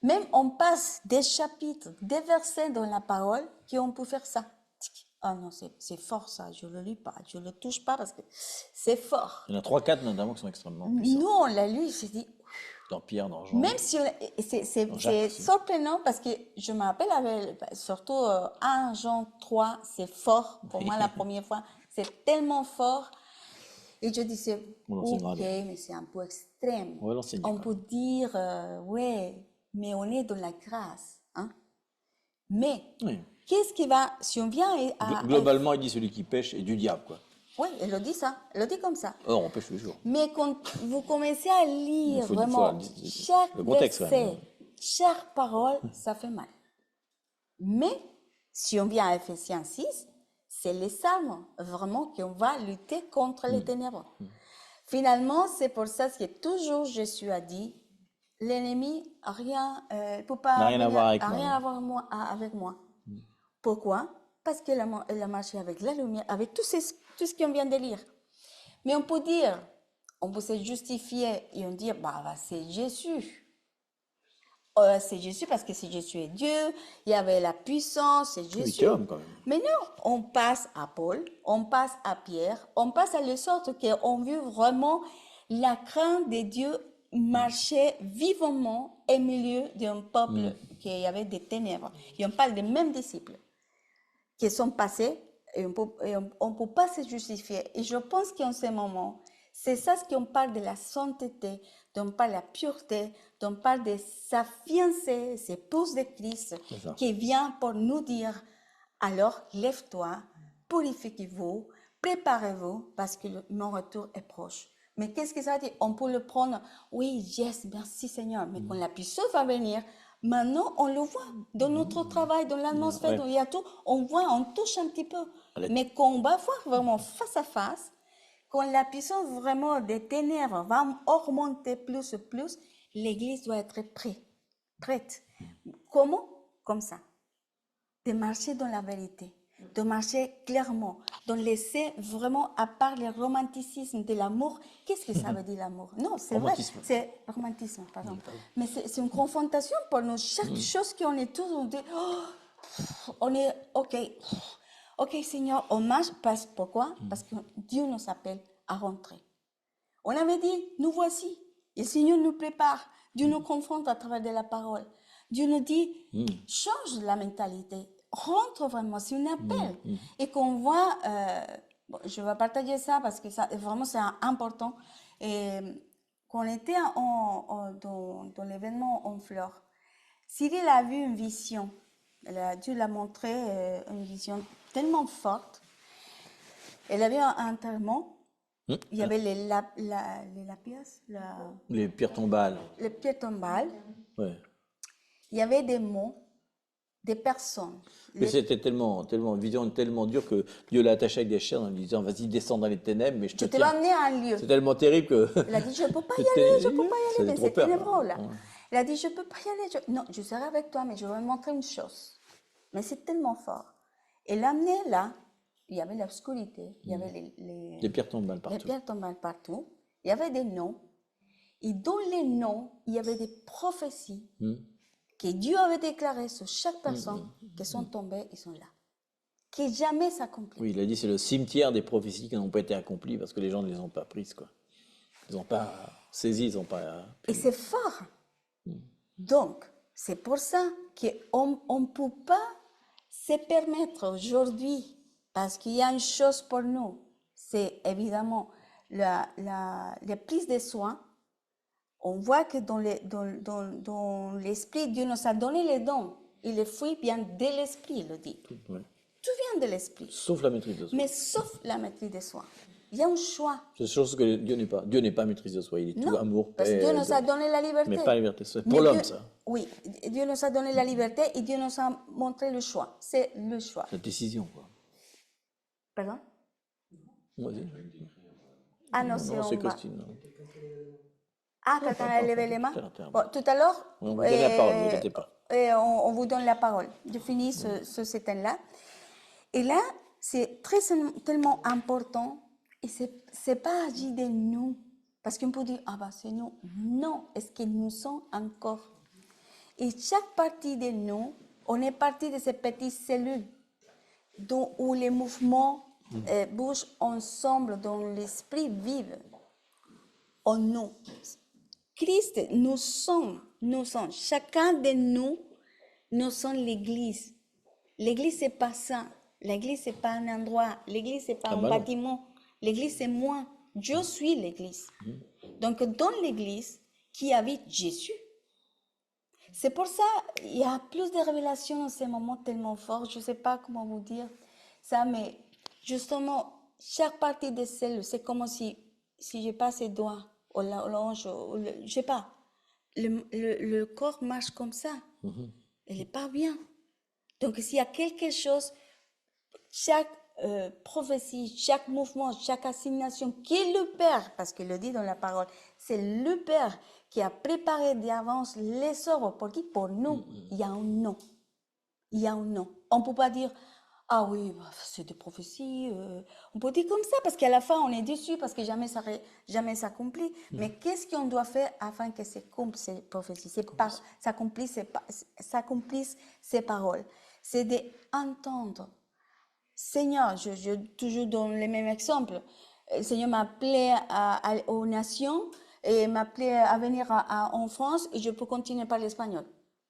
même on passe des chapitres, des versets dans la parole qu'on peut faire ça. Ah non, c'est fort ça, je ne le lis pas, je ne le touche pas parce que c'est fort. Il y en a 3-4 notamment qui sont extrêmement puissants. Nous, on l'a lu, j'ai dit... Dans Pierre, dans Jean. Même si c'est surprenant parce que je me rappelle, surtout 1 Jean 3, c'est fort. Pour moi, la première fois, c'est tellement fort. Et je disais, ok, mais c'est un peu extrême. On peut dire, ouais, mais on est dans la grâce. Hein? Mais, qu'est-ce qui va, si on vient Globalement, il dit celui qui pêche est du diable, quoi. Oui, elle le dit ça, elle le dit comme ça. Or, on pêche tous les jours. Mais quand vous commencez à lire Il faut vraiment chaque le contexte, quand même. verset, chaque parole, ça fait mal. Mais si on vient à Ephésiens 6, c'est les salmes vraiment qu'on va lutter contre les ténèbres. Finalement, c'est pour ça que toujours Jésus a dit, l'ennemi n'a rien, peut pas N'a rien à voir avec a moi. rien à voir avec moi. Pourquoi? Parce qu'elle a marché avec la lumière, avec tout ce qu'on vient de lire. Mais on peut dire, on peut se justifier et on dit, bah, c'est Jésus. C'est Jésus parce que si Jésus est Dieu, il y avait la puissance, c'est Il Jésus. était homme, quand même. Mais non, on passe à Paul, on passe à Pierre, on passe à les sortes qu'on vu vraiment la crainte de Dieu marcher vivement au milieu d'un peuple qui avait des ténèbres. Et on parle des mêmes disciples qui sont passés et on peut pas se justifier. Et je pense qu'en ce moment, c'est ça ce qu'on parle de la sainteté, dont on parle de la pureté, dont on parle de sa fiancée, ses épouses de Christ, C'est ça. qui vient pour nous dire, alors lève-toi, purifiez-vous, préparez-vous, parce que mon retour est proche. Mais qu'est-ce que ça dit? On peut le prendre, oui, yes, merci Seigneur, mais quand la puissance va venir, maintenant on le voit dans notre travail, dans l'atmosphère, Ouais. dans il y a tout, on voit, on touche un petit peu. Allez. Mais quand on va voir vraiment face à face, quand la puissance vraiment des ténèbres va augmenter plus et plus, l'Église doit être prête. Comment? Comme ça. De marcher dans la vérité, de marcher clairement, de laisser vraiment, à part le romanticisme de l'amour, qu'est-ce que ça veut dire l'amour? Non, c'est vrai, Romantisme. c'est romantisme, pardon. Mais c'est une confrontation pour nous. Chaque chose qu'on est tous, on dit, oh, on est, ok Seigneur, on marche, pourquoi? Parce que Dieu nous appelle à rentrer. On avait dit, nous voici. Et le Seigneur nous prépare. Dieu nous confronte à travers de la parole. Dieu nous dit, change la mentalité. Rentre vraiment, c'est un appel. Et qu'on voit, bon, je vais partager ça parce que ça, vraiment c'est important. Et quand on était dans l'événement en fleurs, Cyril a vu une vision. Dieu l'a montré une vision tellement forte. Elle avait un enterrement. Il y avait les lapias, Les pierres tombales. les pierres tombales. Ouais. Il y avait des mots, des personnes. Mais c'était tellement, une vision tellement dure que Dieu l'a attaché avec des chaînes en lui disant, vas-y, descends dans les ténèbres, mais je te Je te tiens. vais emmener à un lieu. C'est tellement terrible que... Il a dit, je ne peux pas y C'était- aller, je ne peux pas y ça aller, faisait mais trop c'est peur, ténébreux là. ouais. Il a dit, je ne peux pas y aller. Non, je serai avec toi, mais je vais te montrer une chose. Mais c'est tellement fort. Et l'amener là, il y avait l'obscurité, il y avait Des pierres tombales les partout. pierres tombales partout, il y avait des noms. Et dans les noms, il y avait des prophéties que Dieu avait déclarées sur chaque personne qui sont tombées, ils sont là. Qui jamais s'accomplissent. Oui, il a dit, c'est le cimetière des prophéties qui n'ont pas été accomplies parce que les gens ne les ont pas prises, quoi. Ils n'ont pas saisi, ils n'ont pas... Et c'est fort. Donc, c'est pour ça qu'on ne peut pas se permettre aujourd'hui, parce qu'il y a une chose pour nous, c'est évidemment la prise de soins. On voit que dans l'esprit, Dieu nous a donné les dons. Et les fruits viennent de l'esprit, il le dit. Ouais. Tout vient de l'esprit. Sauf la maîtrise de soi. Mais sauf la maîtrise de soi. Il y a un choix. C'est une chose que Dieu n'est pas. Dieu n'est pas maîtrise de soi. Il est tout Non, amour, parce que paix, Dieu nous a donné la liberté. mais pas la liberté. C'est Mais pour l'homme, Dieu- ça. Oui, Dieu nous a donné la liberté et Dieu nous a montré le choix. C'est le choix. La décision, quoi. Pardon? Vas-y. Ah non, c'est Non, en c'est bas. Christine. non. Ah, quelqu'un a levé les mains? Terre. Bon, tout à l'heure, On vous donne la parole, ne vous inquiétez pas. on vous donne la parole. Je finis ce thème-là. Et là, c'est tellement important. Et c'est pas agi de nous. Parce qu'on peut dire, ah bah c'est nous. Non, est-ce que nous sommes encore? Et chaque partie de nous, on est partie de ces petites cellules où les mouvements bougent ensemble, dont l'esprit vive en nous. Christ, nous sommes, chacun de nous sommes l'Église. L'Église, c'est pas ça. L'Église, c'est pas un endroit. L'Église, c'est pas Ah un bah non. bâtiment. L'Église, c'est moi. Je suis l'Église. Donc, dans l'Église, qui habite Jésus. C'est pour ça il y a plus de révélations en ces moments tellement forts. Je ne sais pas comment vous dire ça, mais justement, chaque partie des cellules, c'est comme si je passe les doigts ou l'ange, je sais pas. Le corps marche comme ça. Il n'est pas bien. Donc, s'il y a quelque chose, chaque prophétie, chaque mouvement, chaque assignation qui est le Père, parce qu'il le dit dans la parole, c'est le Père qui a préparé d'avance les œuvres pour qui? Pour nous. Il y a un nom. Il y a un nom. On ne peut pas dire, ah oui, c'est des prophéties. On peut dire comme ça, parce qu'à la fin, on est déçu, parce que jamais ça s'accomplit. Mais qu'est-ce qu'on doit faire afin que ces prophéties s'accomplissent ces paroles? C'est d'entendre. Seigneur, je toujours donne les mêmes exemples. Le Seigneur m'a appelé aux nations et m'a appelé à venir en France et je peux continuer par l'espagnol.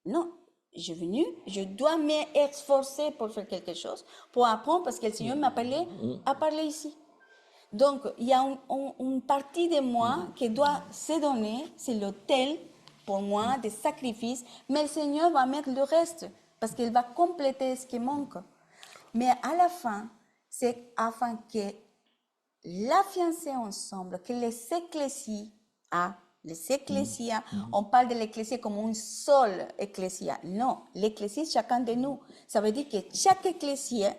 Non, je suis venue, je dois m'esforcer pour faire quelque chose, pour apprendre parce que le Seigneur m'a appelé à parler ici. Donc, il y a une partie de moi qui doit se donner, c'est l'autel pour moi, des sacrifices, mais le Seigneur va mettre le reste parce qu'il va compléter ce qui manque. Mais à la fin, c'est afin que la fiancée ensemble, que les ecclésias, on parle de l'ecclésia comme une seule ecclésia. Non, l'ecclésia, chacun de nous. Ça veut dire que chaque ecclésia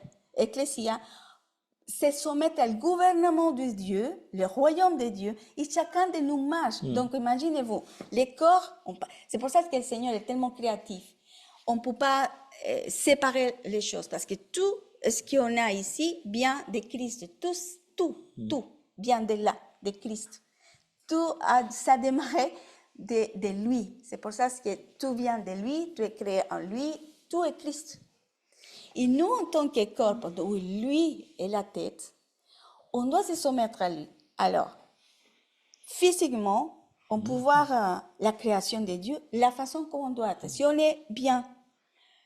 se soumet au gouvernement de Dieu, le royaume de Dieu, et chacun de nous marche. Donc imaginez-vous, les corps, c'est pour ça que le Seigneur est tellement créatif. On ne peut pas séparer les choses parce que tout ce qu'on a ici vient de Christ. Tout vient de là, de Christ. Ça a démarré de lui. C'est pour ça que tout vient de lui, tout est créé en lui, tout est Christ. Et nous, en tant que corps, où lui est la tête, on doit se soumettre à lui. Alors, physiquement, on peut voir la création de Dieu, la façon comme on doit être. Si on est bien,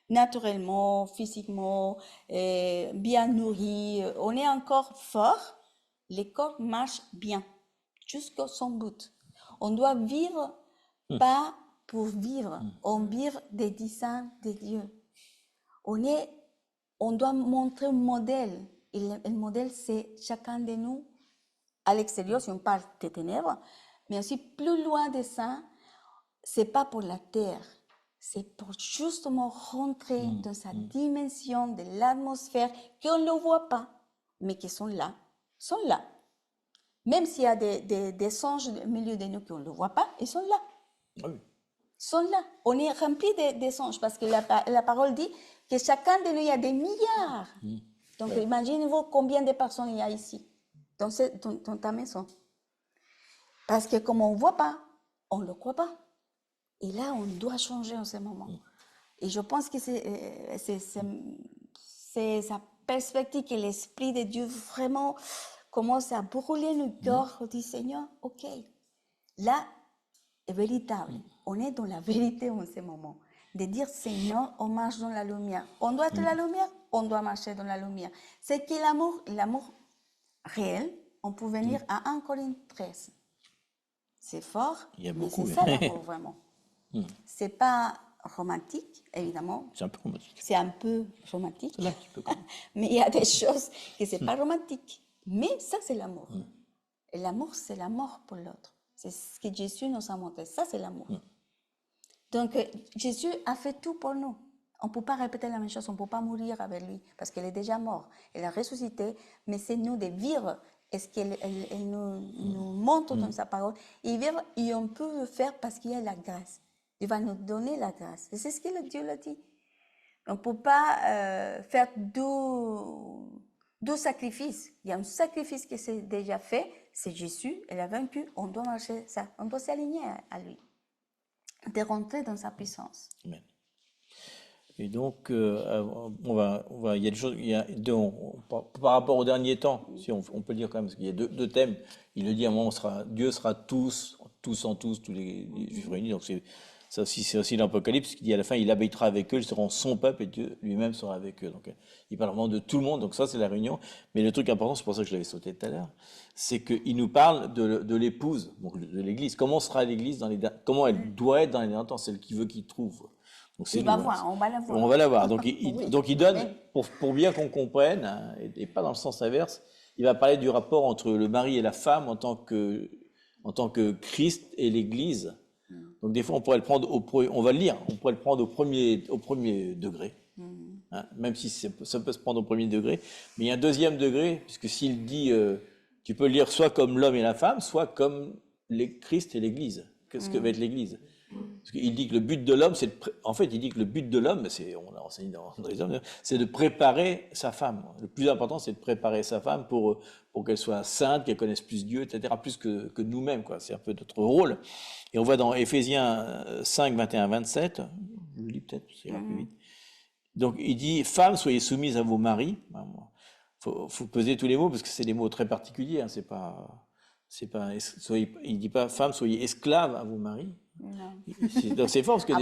naturellement, physiquement, bien nourri, on est encore fort, le corps marche bien, jusqu'à son but. On doit vivre pas pour vivre, on vit des desseins de Dieu. On doit montrer un modèle, et le modèle c'est chacun de nous, à l'extérieur, si on parle des ténèbres, mais aussi plus loin de ça, c'est pas pour la terre. C'est pour justement rentrer dans sa dimension de l'atmosphère qu'on ne voit pas, mais qui sont là. Même s'il y a des anges au milieu de nous qu'on ne voit pas, ils sont là. Oui. Ils sont là. On est rempli des anges parce que la parole dit que chacun de nous, il y a des milliards. Donc imaginez-vous combien de personnes il y a ici, dans ta maison. Parce que comme on ne voit pas, on ne le croit pas. Et là, on doit changer en ce moment. Et je pense que c'est sa perspective que l'Esprit de Dieu vraiment commence à brûler nos cœurs. On dit, Seigneur, ok, là est véritable. On est dans la vérité en ce moment. De dire, Seigneur, on marche dans la lumière. On doit être la lumière, on doit marcher dans la lumière. C'est que l'amour réel, on peut venir à 1 Corinthiens 13. C'est fort, Il y a mais beaucoup, c'est ça l'amour vraiment. C'est pas romantique, évidemment. C'est un peu romantique. C'est un peu romantique. C'est un petit peu quand même. Mais il y a des choses que c'est pas romantique. Mais ça, c'est l'amour. Et l'amour, c'est la mort pour l'autre. C'est ce que Jésus nous a montré. Ça, c'est l'amour. Donc, Jésus a fait tout pour nous. On ne peut pas répéter la même chose. On ne peut pas mourir avec lui parce qu'il est déjà mort. Il a ressuscité, mais c'est nous de vivre. Est-ce qu'elle nous montre dans sa parole? Et vivre, et on peut le faire parce qu'il y a la grâce. Il va nous donner la grâce. Et c'est ce que Dieu l'a dit. On ne peut pas faire deux sacrifices. Il y a un sacrifice qui s'est déjà fait, c'est Jésus, il a vaincu. On doit marcher ça. On doit s'aligner à lui. De rentrer dans sa puissance. Amen. Et donc, il y a des choses, par rapport au dernier temps, si on peut le dire quand même, parce qu'il y a deux thèmes. Il le dit à un moment, Dieu sera tous en tous, tous les Juifs réunis. Donc c'est aussi l'Apocalypse qui dit à la fin, il habitera avec eux, ils seront son peuple et Dieu lui-même sera avec eux. Donc il parle vraiment de tout le monde. Donc ça, c'est la réunion. Mais le truc important, c'est pour ça que je l'avais sauté tout à l'heure, c'est qu'il nous parle de l'épouse, donc de l'Église. Comment sera l'Église comment elle doit être dans les derniers temps, celle qui veut qu'il trouve. Donc on va la voir. On va la voir. Donc il donne, pour bien qu'on comprenne, hein, et pas dans le sens inverse, il va parler du rapport entre le mari et la femme en tant que Christ et l'Église. Donc des fois, on pourrait le prendre on va le lire, on pourrait le prendre au premier degré, hein, même si ça peut se prendre au premier degré. Mais il y a un deuxième degré, puisque s'il dit, tu peux le lire soit comme l'homme et la femme, soit comme Christ et l'Église. Qu'est-ce que va être l'Église? Parce qu'il dit que le but de l'homme, en fait, il dit que le but de l'homme, on l'a enseigné dans les hommes, c'est de préparer sa femme. Le plus important, c'est de préparer sa femme pour qu'elle soit sainte, qu'elle connaisse plus Dieu, etc., plus que nous-mêmes, quoi. C'est un peu notre rôle. Et on voit dans Éphésiens 5, 21, 27, je le lis peut-être, ça ira plus vite. Donc, il dit, femmes, soyez soumises à vos maris. Faut peser tous les mots, parce que c'est des mots très particuliers, hein, il dit pas, femmes, soyez esclaves à vos maris. Donc c'est fort parce que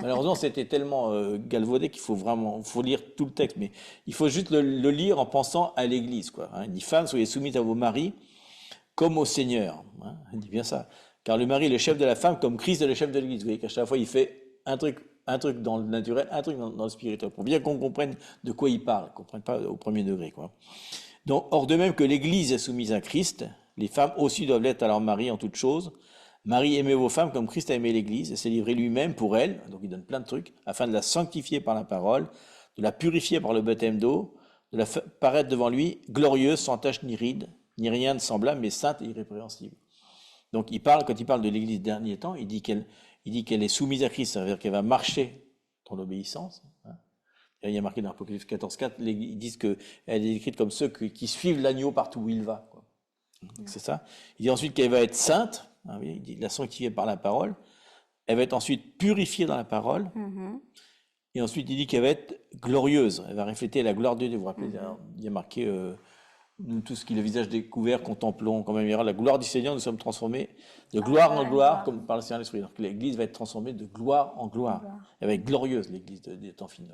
malheureusement c'était tellement galvaudé qu'il faut lire tout le texte, mais il faut juste le lire en pensant à l'Église, quoi. Hein. Il dit, femmes, soyez soumises à vos maris comme au Seigneur. Hein. Il dit bien ça. Car le mari est le chef de la femme comme Christ est le chef de l'Église. Vous voyez qu'à chaque fois il fait un truc dans le naturel, un truc dans le spirituel, pour bien qu'on comprenne de quoi il parle, qu'on ne comprenne pas au premier degré, quoi. Donc, or de même que l'Église est soumise à Christ, les femmes aussi doivent l'être à leur mari en toutes choses. Marie, aimez vos femmes comme Christ a aimé l'Église et s'est livré lui-même pour elle, donc il donne plein de trucs, afin de la sanctifier par la parole, de la purifier par le baptême d'eau, de la paraître devant lui glorieuse, sans tache ni ride, ni rien de semblable, mais sainte et irrépréhensible. Donc quand il parle de l'Église des derniers temps, il dit qu'elle est soumise à Christ, c'est-à-dire qu'elle va marcher dans l'obéissance. Hein. Il y a marqué dans Apocalypse 14,4, ils disent qu'elle est décrite comme ceux qui suivent l'agneau partout où il va, quoi. C'est ça. Il dit ensuite qu'elle va être sainte. Ah oui, il dit la sanctifier par la parole. Elle va être ensuite purifiée dans la parole. Et ensuite, il dit qu'elle va être glorieuse. Elle va refléter la gloire de Dieu. Vous vous rappelez, il y a marqué nous tous qui le visage découvert, contemplons quand même la gloire du Seigneur. Nous sommes transformés de gloire en gloire, comme par le Seigneur l'Esprit. Donc l'Église va être transformée de gloire en gloire. Elle va être glorieuse, l'Église des temps finaux.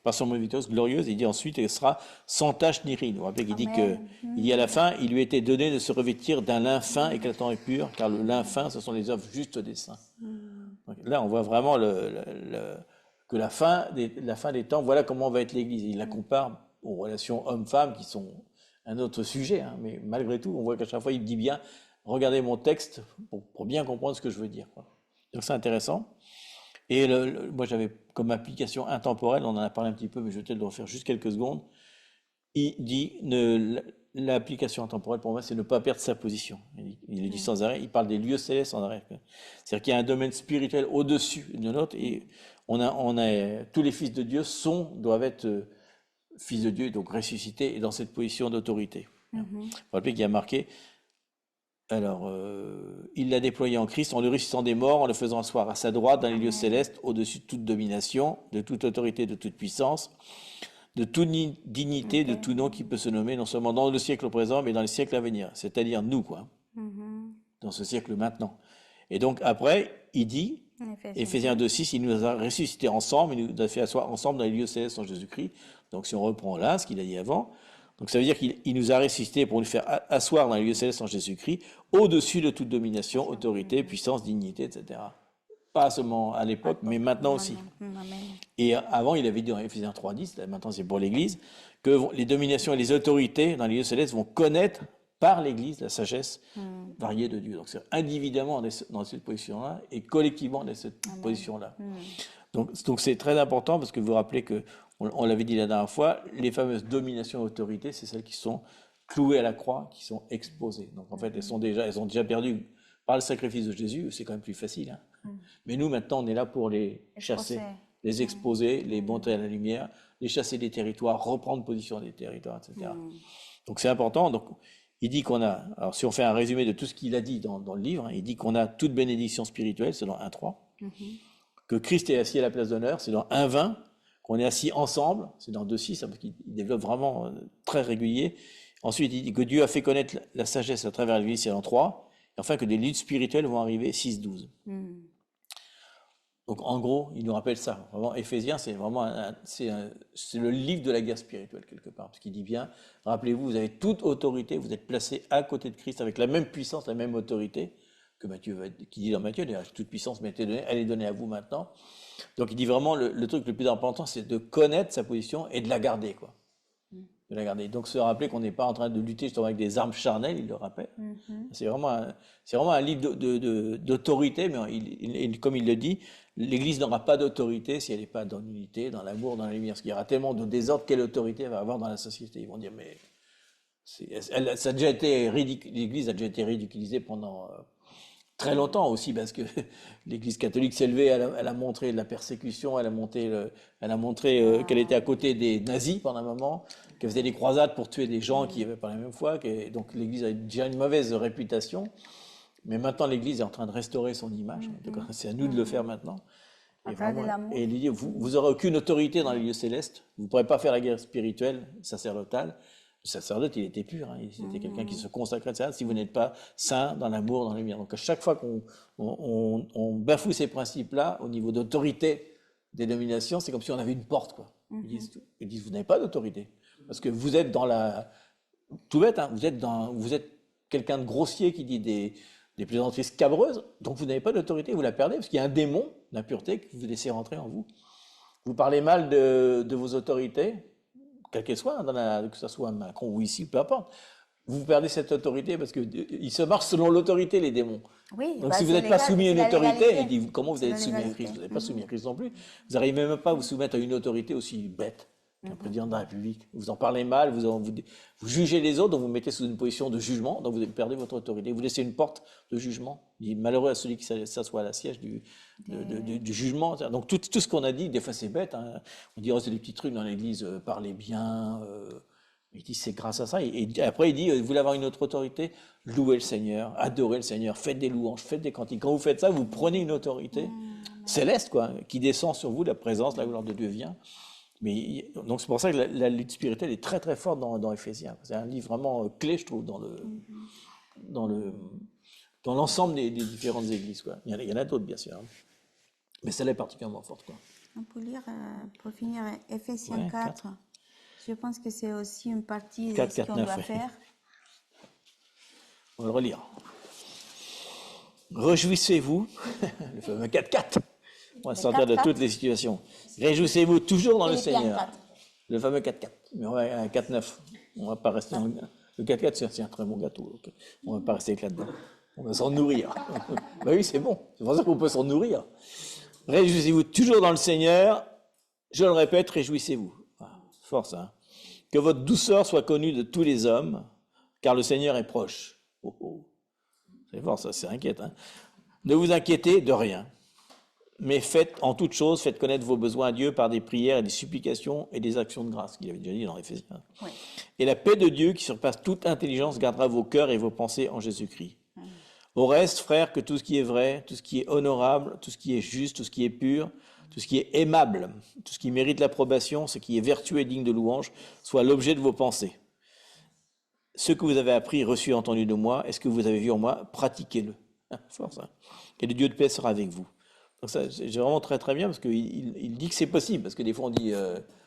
Pas seulement victorieuse, glorieuse. Il dit ensuite, elle sera sans tache ni ride. Vous vous rappelez qu'il dit il dit à la fin, il lui était donné de se revêtir d'un lin fin, éclatant et pur, car le lin fin, ce sont les œuvres justes des saints. Donc là, on voit vraiment que la fin des temps, voilà comment va être l'Église. Il la compare aux relations hommes-femmes qui sont un autre sujet, hein, mais malgré tout, on voit qu'à chaque fois, il dit bien, regardez mon texte pour bien comprendre ce que je veux dire, quoi. Donc c'est intéressant. Et moi, j'avais comme application intemporelle, on en a parlé un petit peu, mais je vais peut-être le refaire juste quelques secondes. Il dit, l'application intemporelle, pour moi, c'est ne pas perdre sa position. Il le dit sans arrêt, il parle des lieux célestes sans arrêt. C'est-à-dire qu'il y a un domaine spirituel au-dessus de notre, et tous les fils de Dieu doivent être fils de Dieu, donc ressuscités, et dans cette position d'autorité. Vous rappelez qu'il y a marqué, alors, il l'a déployé en Christ, en le ressuscitant des morts, en le faisant asseoir à sa droite dans les lieux célestes, au-dessus de toute domination, de toute autorité, de toute puissance, de toute dignité, de tout nom qui peut se nommer, non seulement dans le siècle présent, mais dans les siècles à venir. C'est-à-dire nous, quoi. Dans ce siècle maintenant. Et donc, après, il dit, Éphésiens 2,6, il nous a ressuscités ensemble, il nous a fait asseoir ensemble dans les lieux célestes en Jésus-Christ. Donc, si on reprend là, ce qu'il a dit avant, donc ça veut dire qu'il nous a ressuscités pour nous faire asseoir dans les lieux célestes en Jésus-Christ, au-dessus de toute domination, autorité, puissance, dignité, etc. Pas seulement à l'époque, mais maintenant aussi. Et avant, il avait dit dans Éphésiens 3,10, maintenant c'est pour l'Église, que les dominations et les autorités dans les lieux célestes vont connaître par l'Église la sagesse variée de Dieu. Donc c'est individuellement dans cette position-là et collectivement dans cette position-là. Donc c'est très important parce que vous vous rappelez que on l'avait dit la dernière fois, les fameuses dominations et autorités, c'est celles qui sont clouées à la croix, qui sont exposées. Donc en fait, elles ont déjà perdu par le sacrifice de Jésus, c'est quand même plus facile. Hein. Mais nous, maintenant, on est là pour les chasser, les exposer, les monter à la lumière, les chasser des territoires, reprendre position des territoires, etc. Donc c'est important. Donc il dit qu'on a, alors si on fait un résumé de tout ce qu'il a dit dans le livre, hein, il dit qu'on a toute bénédiction spirituelle, c'est dans 1,3, que Christ est assis à la place d'honneur, c'est dans 1,20, qu'on est assis ensemble, c'est dans 2,6, parce qu'il développe vraiment très régulier. Ensuite, il dit que Dieu a fait connaître la sagesse à travers l'Église, c'est dans 3, et enfin que des luttes spirituelles vont arriver, 6,12. Donc en gros, il nous rappelle ça. Vraiment, Éphésiens, c'est vraiment c'est le livre de la guerre spirituelle quelque part, parce qu'il dit bien, rappelez-vous, vous avez toute autorité, vous êtes placé à côté de Christ avec la même puissance, la même autorité que qui dit dans Matthieu, toute puissance m'est donnée, elle est donnée à vous maintenant. Donc il dit vraiment le truc le plus important, c'est de connaître sa position et de la garder, quoi. de la garder. Donc se rappeler qu'on n'est pas en train de lutter justement avec des armes charnelles, il le rappelle. C'est vraiment un livre d'autorité, mais comme il le dit, l'Église n'aura pas d'autorité si elle n'est pas dans l'unité, dans l'amour, dans la lumière. Parce qu'il y aura tellement de désordre, quelle autorité elle va avoir dans la société? Ils vont dire, mais ça a déjà été l'Église a déjà été ridiculisée pendant très longtemps aussi, parce que l'Église catholique s'est levée, elle a montré la persécution, elle a montré qu'elle était à côté des nazis pendant un moment, qu'elle faisait des croisades pour tuer des gens qui n'avaient pas la même foi, donc l'Église a déjà une mauvaise réputation. Mais maintenant, l'Église est en train de restaurer son image. En tout cas, c'est à nous de le faire maintenant. Et il dit, vous n'aurez aucune autorité dans les lieux célestes. Vous ne pourrez pas faire la guerre spirituelle, sacerdotale. Le sacerdote, il était pur. C'était quelqu'un qui se consacrait à ça. Si vous n'êtes pas saint dans l'amour, dans la lumière. Donc, à chaque fois qu'on bafoue ces principes-là, au niveau d'autorité des dominations, c'est comme si on avait une porte, quoi. Ils disent, vous n'avez pas d'autorité. Parce que vous êtes dans la... Tout bête, hein, vous êtes quelqu'un de grossier qui dit des plaisanteries scabreuses, donc vous n'avez pas d'autorité, vous la perdez, parce qu'il y a un démon d'impureté que vous laissez rentrer en vous. Vous parlez mal de vos autorités, quelles qu'elles soient, que ce soit Macron ou ici, peu importe. Vous perdez cette autorité parce qu'ils se marchent selon l'autorité, les démons. Oui, donc si vous n'êtes pas soumis à une autorité, il dit, comment vous allez être soumis à Christ? Vous n'êtes pas soumis à Christ non plus. Vous n'arrivez même pas à vous soumettre à une autorité aussi bête qu'un président de la République. Vous en parlez mal, vous jugez les autres, donc vous mettez sous une position de jugement, donc vous perdez votre autorité. Vous laissez une porte de jugement. Il dit, malheureux à celui qui s'assoit à la siège du jugement. Donc tout ce qu'on a dit, des fois c'est bête. Hein. On dit, oh, c'est des petits trucs dans l'église, parlez bien. Il dit, c'est grâce à ça. Et après, il dit, vous voulez avoir une autre autorité? Louez le Seigneur, adorez le Seigneur, faites des louanges, faites des cantiques. Quand vous faites ça, vous prenez une autorité céleste, quoi, qui descend sur vous, la présence, la gloire de Dieu vient. Mais, donc c'est pour ça que la lutte spirituelle est très très forte dans Éphésiens. C'est un livre vraiment clé, je trouve, dans l'ensemble des différentes églises, quoi. Il y en a d'autres, bien sûr, hein. Mais celle-là est particulièrement forte, quoi. On peut lire, pour finir, Éphésiens 4. Je pense que c'est aussi une partie de ce qu'on doit faire. On va le relire. Réjouissez-vous, le fameux 4-4. On va sortir de toutes les situations. Réjouissez-vous toujours dans le Seigneur. Le fameux 4-4. Mais on va un 4-9. On va pas rester dans le 4-4, c'est un très bon gâteau. Donc on va pas rester là-dedans. On va s'en nourrir. Ben oui, c'est bon. C'est pour ça qu'on peut s'en nourrir. Réjouissez-vous toujours dans le Seigneur. Je le répète, réjouissez-vous. Force, hein. Que votre douceur soit connue de tous les hommes, car le Seigneur est proche. Oh, oh. C'est fort, ça, c'est inquiète, hein. Ne vous inquiétez de rien. Mais faites en toute chose, faites connaître vos besoins à Dieu par des prières et des supplications et des actions de grâce, qu'il avait déjà dit dans Éphésiens. Oui. Et la paix de Dieu, qui surpasse toute intelligence, gardera vos cœurs et vos pensées en Jésus-Christ. Au reste, frères, que tout ce qui est vrai, tout ce qui est honorable, tout ce qui est juste, tout ce qui est pur, tout ce qui est aimable, tout ce qui mérite l'approbation, ce qui est vertueux et digne de louange, soit l'objet de vos pensées. Ce que vous avez appris, reçu et entendu de moi, et ce que vous avez vu en moi, pratiquez-le. Force, hein. Et le Dieu de paix sera avec vous. Donc ça, c'est vraiment très très bien, parce qu'il dit que c'est possible, parce que des fois on dit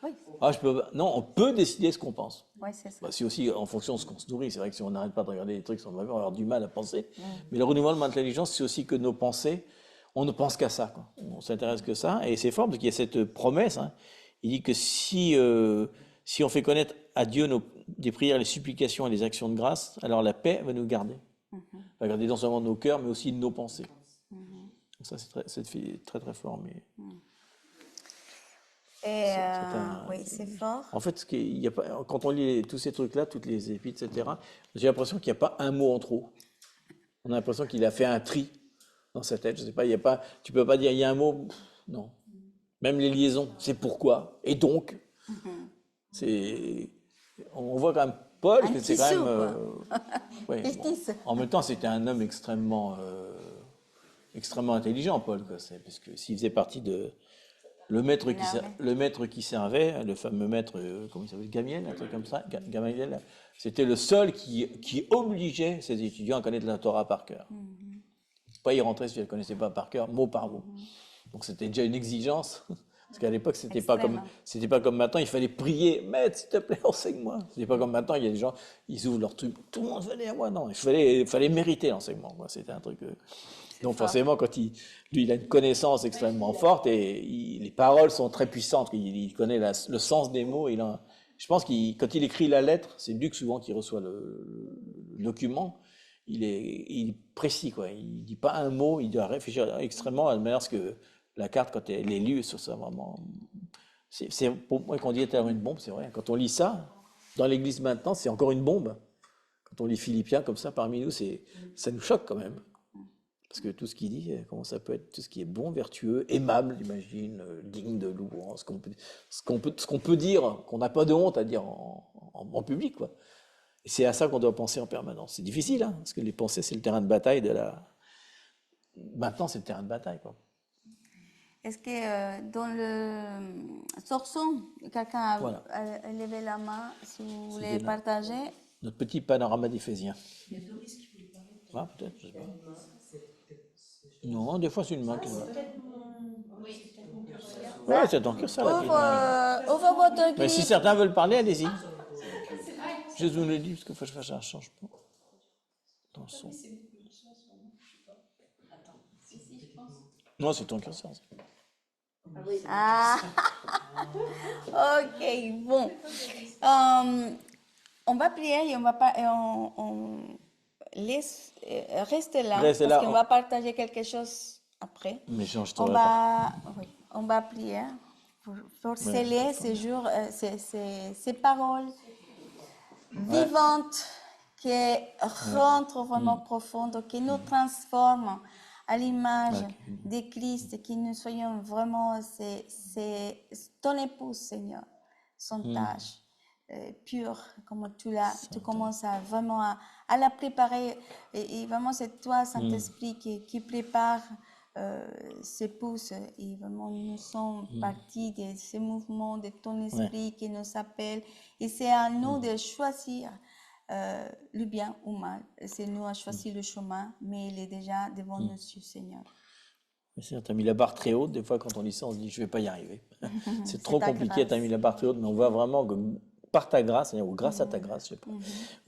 oui. ah, je peux... Non, on peut décider ce qu'on pense. Oui, c'est ça. Bah, c'est aussi en fonction de ce qu'on se nourrit. C'est vrai que si on n'arrête pas de regarder des trucs, on va avoir du mal à penser. Mais le renouvellement de l'intelligence, c'est aussi que nos pensées, on ne pense qu'à ça, quoi. On s'intéresse que ça, et c'est fort parce qu'il y a cette promesse, hein. Il dit que si on fait connaître à Dieu des prières, les supplications et les actions de grâce, alors la paix va nous garder. Va garder non seulement nos cœurs, mais aussi nos pensées. Ça, c'est très très fort. Mais oui, c'est fort. En fait, quand on lit tous ces trucs-là, toutes les épîtres, etc., j'ai l'impression qu'il n'y a pas un mot en trop. On a l'impression qu'il a fait un tri dans sa tête. Je sais pas, tu peux pas dire il y a un mot. Non. Même les liaisons, c'est pourquoi. Et donc, on voit quand même Paul que c'est quand même. Ouais, bon. En même temps, c'était un homme extrêmement intelligent, Paul, quoi. Parce que s'il faisait partie de le maître qui servait, le fameux maître, comment il s'appelle, Gamiel, un truc comme ça, Gamaliel, c'était le seul qui obligeait ses étudiants à connaître la Torah par cœur. Pas y rentrer si elle ne connaissait pas par cœur, mot par mot. Donc c'était déjà une exigence. Parce qu'à l'époque, c'était pas comme maintenant, il fallait prier, maître, s'il te plaît, enseigne-moi. C'était pas comme maintenant, il y a des gens, ils ouvrent leur truc, tout le monde venait à moi. Non, il fallait mériter l'enseignement, quoi. C'était un truc. Donc forcément, quand il a une connaissance extrêmement forte et les paroles sont très puissantes, il connaît le sens des mots, il Je pense quand il écrit la lettre, c'est Luc souvent qui reçoit le document. Il est précis, quoi. Il dit pas un mot, il doit réfléchir extrêmement à la manière que la carte, quand elle est lue, sur ça vraiment. C'est pour moi qu'on dit être une bombe, c'est vrai. Quand on lit ça, dans l'Église maintenant, c'est encore une bombe. Quand on lit Philippiens comme ça parmi nous, ça nous choque quand même. Parce que tout ce qu'il dit, comment ça peut être, tout ce qui est bon, vertueux, aimable, j'imagine, digne de louange, ce qu'on peut dire, qu'on n'a pas de honte à dire en public, quoi. Et c'est à ça qu'on doit penser en permanence. C'est difficile, hein, parce que les pensées, c'est le terrain de bataille Maintenant, c'est le terrain de bataille, quoi. Est-ce que dans le sorson, quelqu'un Voilà. a levé la main, si vous voulez C'était là. partager? Notre petit panorama d'Éphésiens. Ah, peut-être, je sais pas. Non, des fois, c'est une main qui va. Ouais, c'est ton curseur. Ouvre votre Mais si Bible. certains veulent parler, allez-y. Jésus nous le dit, parce qu'il faut que je fasse un changement dans le son. Non, c'est ton curseur. Ah, ok, bon. On va prier et on va pas, et on laisse rester là Restez parce là, qu'on va partager quelque chose après. Mais je On t'aurais pas. va prier pour sceller ces jours, ces paroles vivantes qui rentrent vraiment profondes, qui nous transforment à l'image de Christ, que nous soyons vraiment ton épouse, Seigneur, sans tâche, pure, comme tu commences vraiment à la préparer. Et vraiment, c'est toi, Saint-Esprit, qui prépare ces épouse. Et vraiment, nous sommes partie de ces mouvements de ton esprit qui nous appelle. Et c'est à nous de choisir le bien ou mal. C'est nous à choisir le chemin, mais il est déjà devant nos yeux, Seigneur. Seigneur, tu as mis la barre très haute. Des fois, quand on lit ça, on se dit, je ne vais pas y arriver. C'est trop ta compliqué, tu as mis la barre très haute, mais on voit vraiment que par ta grâce, Seigneur, ou grâce à ta grâce, je sais pas,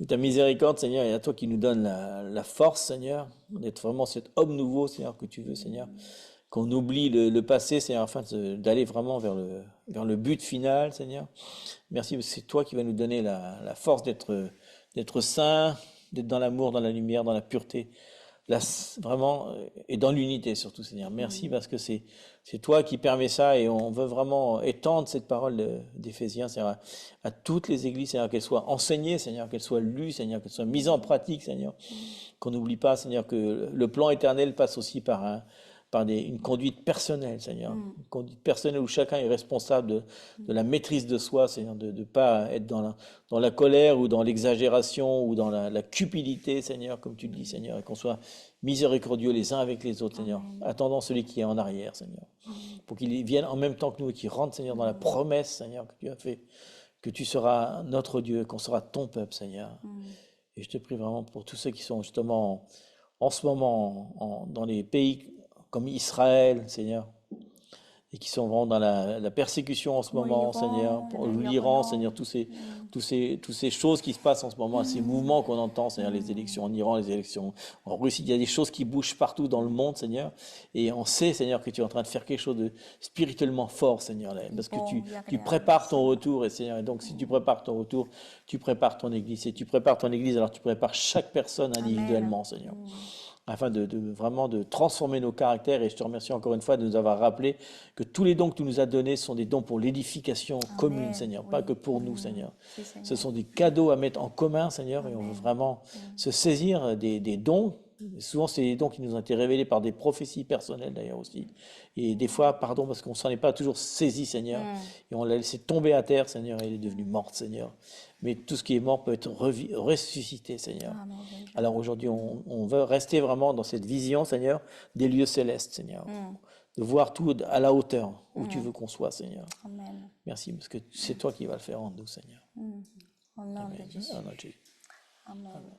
ou ta miséricorde, Seigneur, et à toi qui nous donne la force, Seigneur, d'être vraiment cet homme nouveau, Seigneur, que tu veux, Seigneur, qu'on oublie le passé, Seigneur, afin d'aller vraiment vers le but final, Seigneur. Merci, parce que c'est toi qui vas nous donner la force d'être saint, d'être dans l'amour, dans la lumière, dans la pureté, vraiment, et dans l'unité surtout, Seigneur. Merci parce que c'est toi qui permets ça et on veut vraiment étendre cette parole d'Éphésiens, Seigneur, à toutes les églises, Seigneur, qu'elles soient enseignées, Seigneur, qu'elles soient lues, Seigneur, qu'elles soient mises en pratique, Seigneur. Qu'on n'oublie pas, Seigneur, que le plan éternel passe aussi par une conduite personnelle, Seigneur. Une conduite personnelle où chacun est responsable de la maîtrise de soi, Seigneur, de ne pas être dans la colère ou dans l'exagération ou dans la cupidité, Seigneur, comme tu le dis, Seigneur, et qu'on soit miséricordieux les uns avec les autres, Seigneur, attendant celui qui est en arrière, Seigneur, pour qu'il vienne en même temps que nous et qu'il rentre, Seigneur, dans la promesse, Seigneur, que tu as fait, que tu seras notre Dieu, qu'on sera ton peuple, Seigneur. Et je te prie vraiment pour tous ceux qui sont justement en ce moment dans les pays comme Israël, Seigneur, et qui sont vraiment dans la persécution en ce moment, Seigneur, pour l'Iran, Seigneur, toutes ces choses qui se passent en ce moment, ces mouvements qu'on entend, Seigneur, les élections en Iran, les élections en Russie, il y a des choses qui bougent partout dans le monde, Seigneur, et on sait, Seigneur, que tu es en train de faire quelque chose de spirituellement fort, Seigneur, parce que tu prépares ton retour, et Seigneur, et donc si tu prépares ton retour, tu prépares ton Église, et tu prépares ton Église, alors tu prépares chaque personne individuellement, Seigneur. Afin vraiment de transformer nos caractères. Et je te remercie encore une fois de nous avoir rappelé que tous les dons que tu nous as donnés sont des dons pour l'édification commune, Seigneur, pas que pour nous, Seigneur. Ce sont des cadeaux à mettre en commun, Seigneur, et on veut vraiment se saisir des dons. Souvent, c'est des dons qui nous ont été révélés par des prophéties personnelles, d'ailleurs, aussi. Et des fois, pardon, parce qu'on ne s'en est pas toujours saisi, Seigneur, et on l'a laissé tomber à terre, Seigneur, et elle est devenue morte, Seigneur. Mais tout ce qui est mort peut être ressuscité, Seigneur. Alors aujourd'hui, on veut rester vraiment dans cette vision, Seigneur, des lieux célestes, Seigneur. De voir tout à la hauteur où tu veux qu'on soit, Seigneur. Amen. Merci, parce que c'est toi qui vas le faire en nous, Seigneur. Au nom de Jésus. Au nom de Jésus. Amen.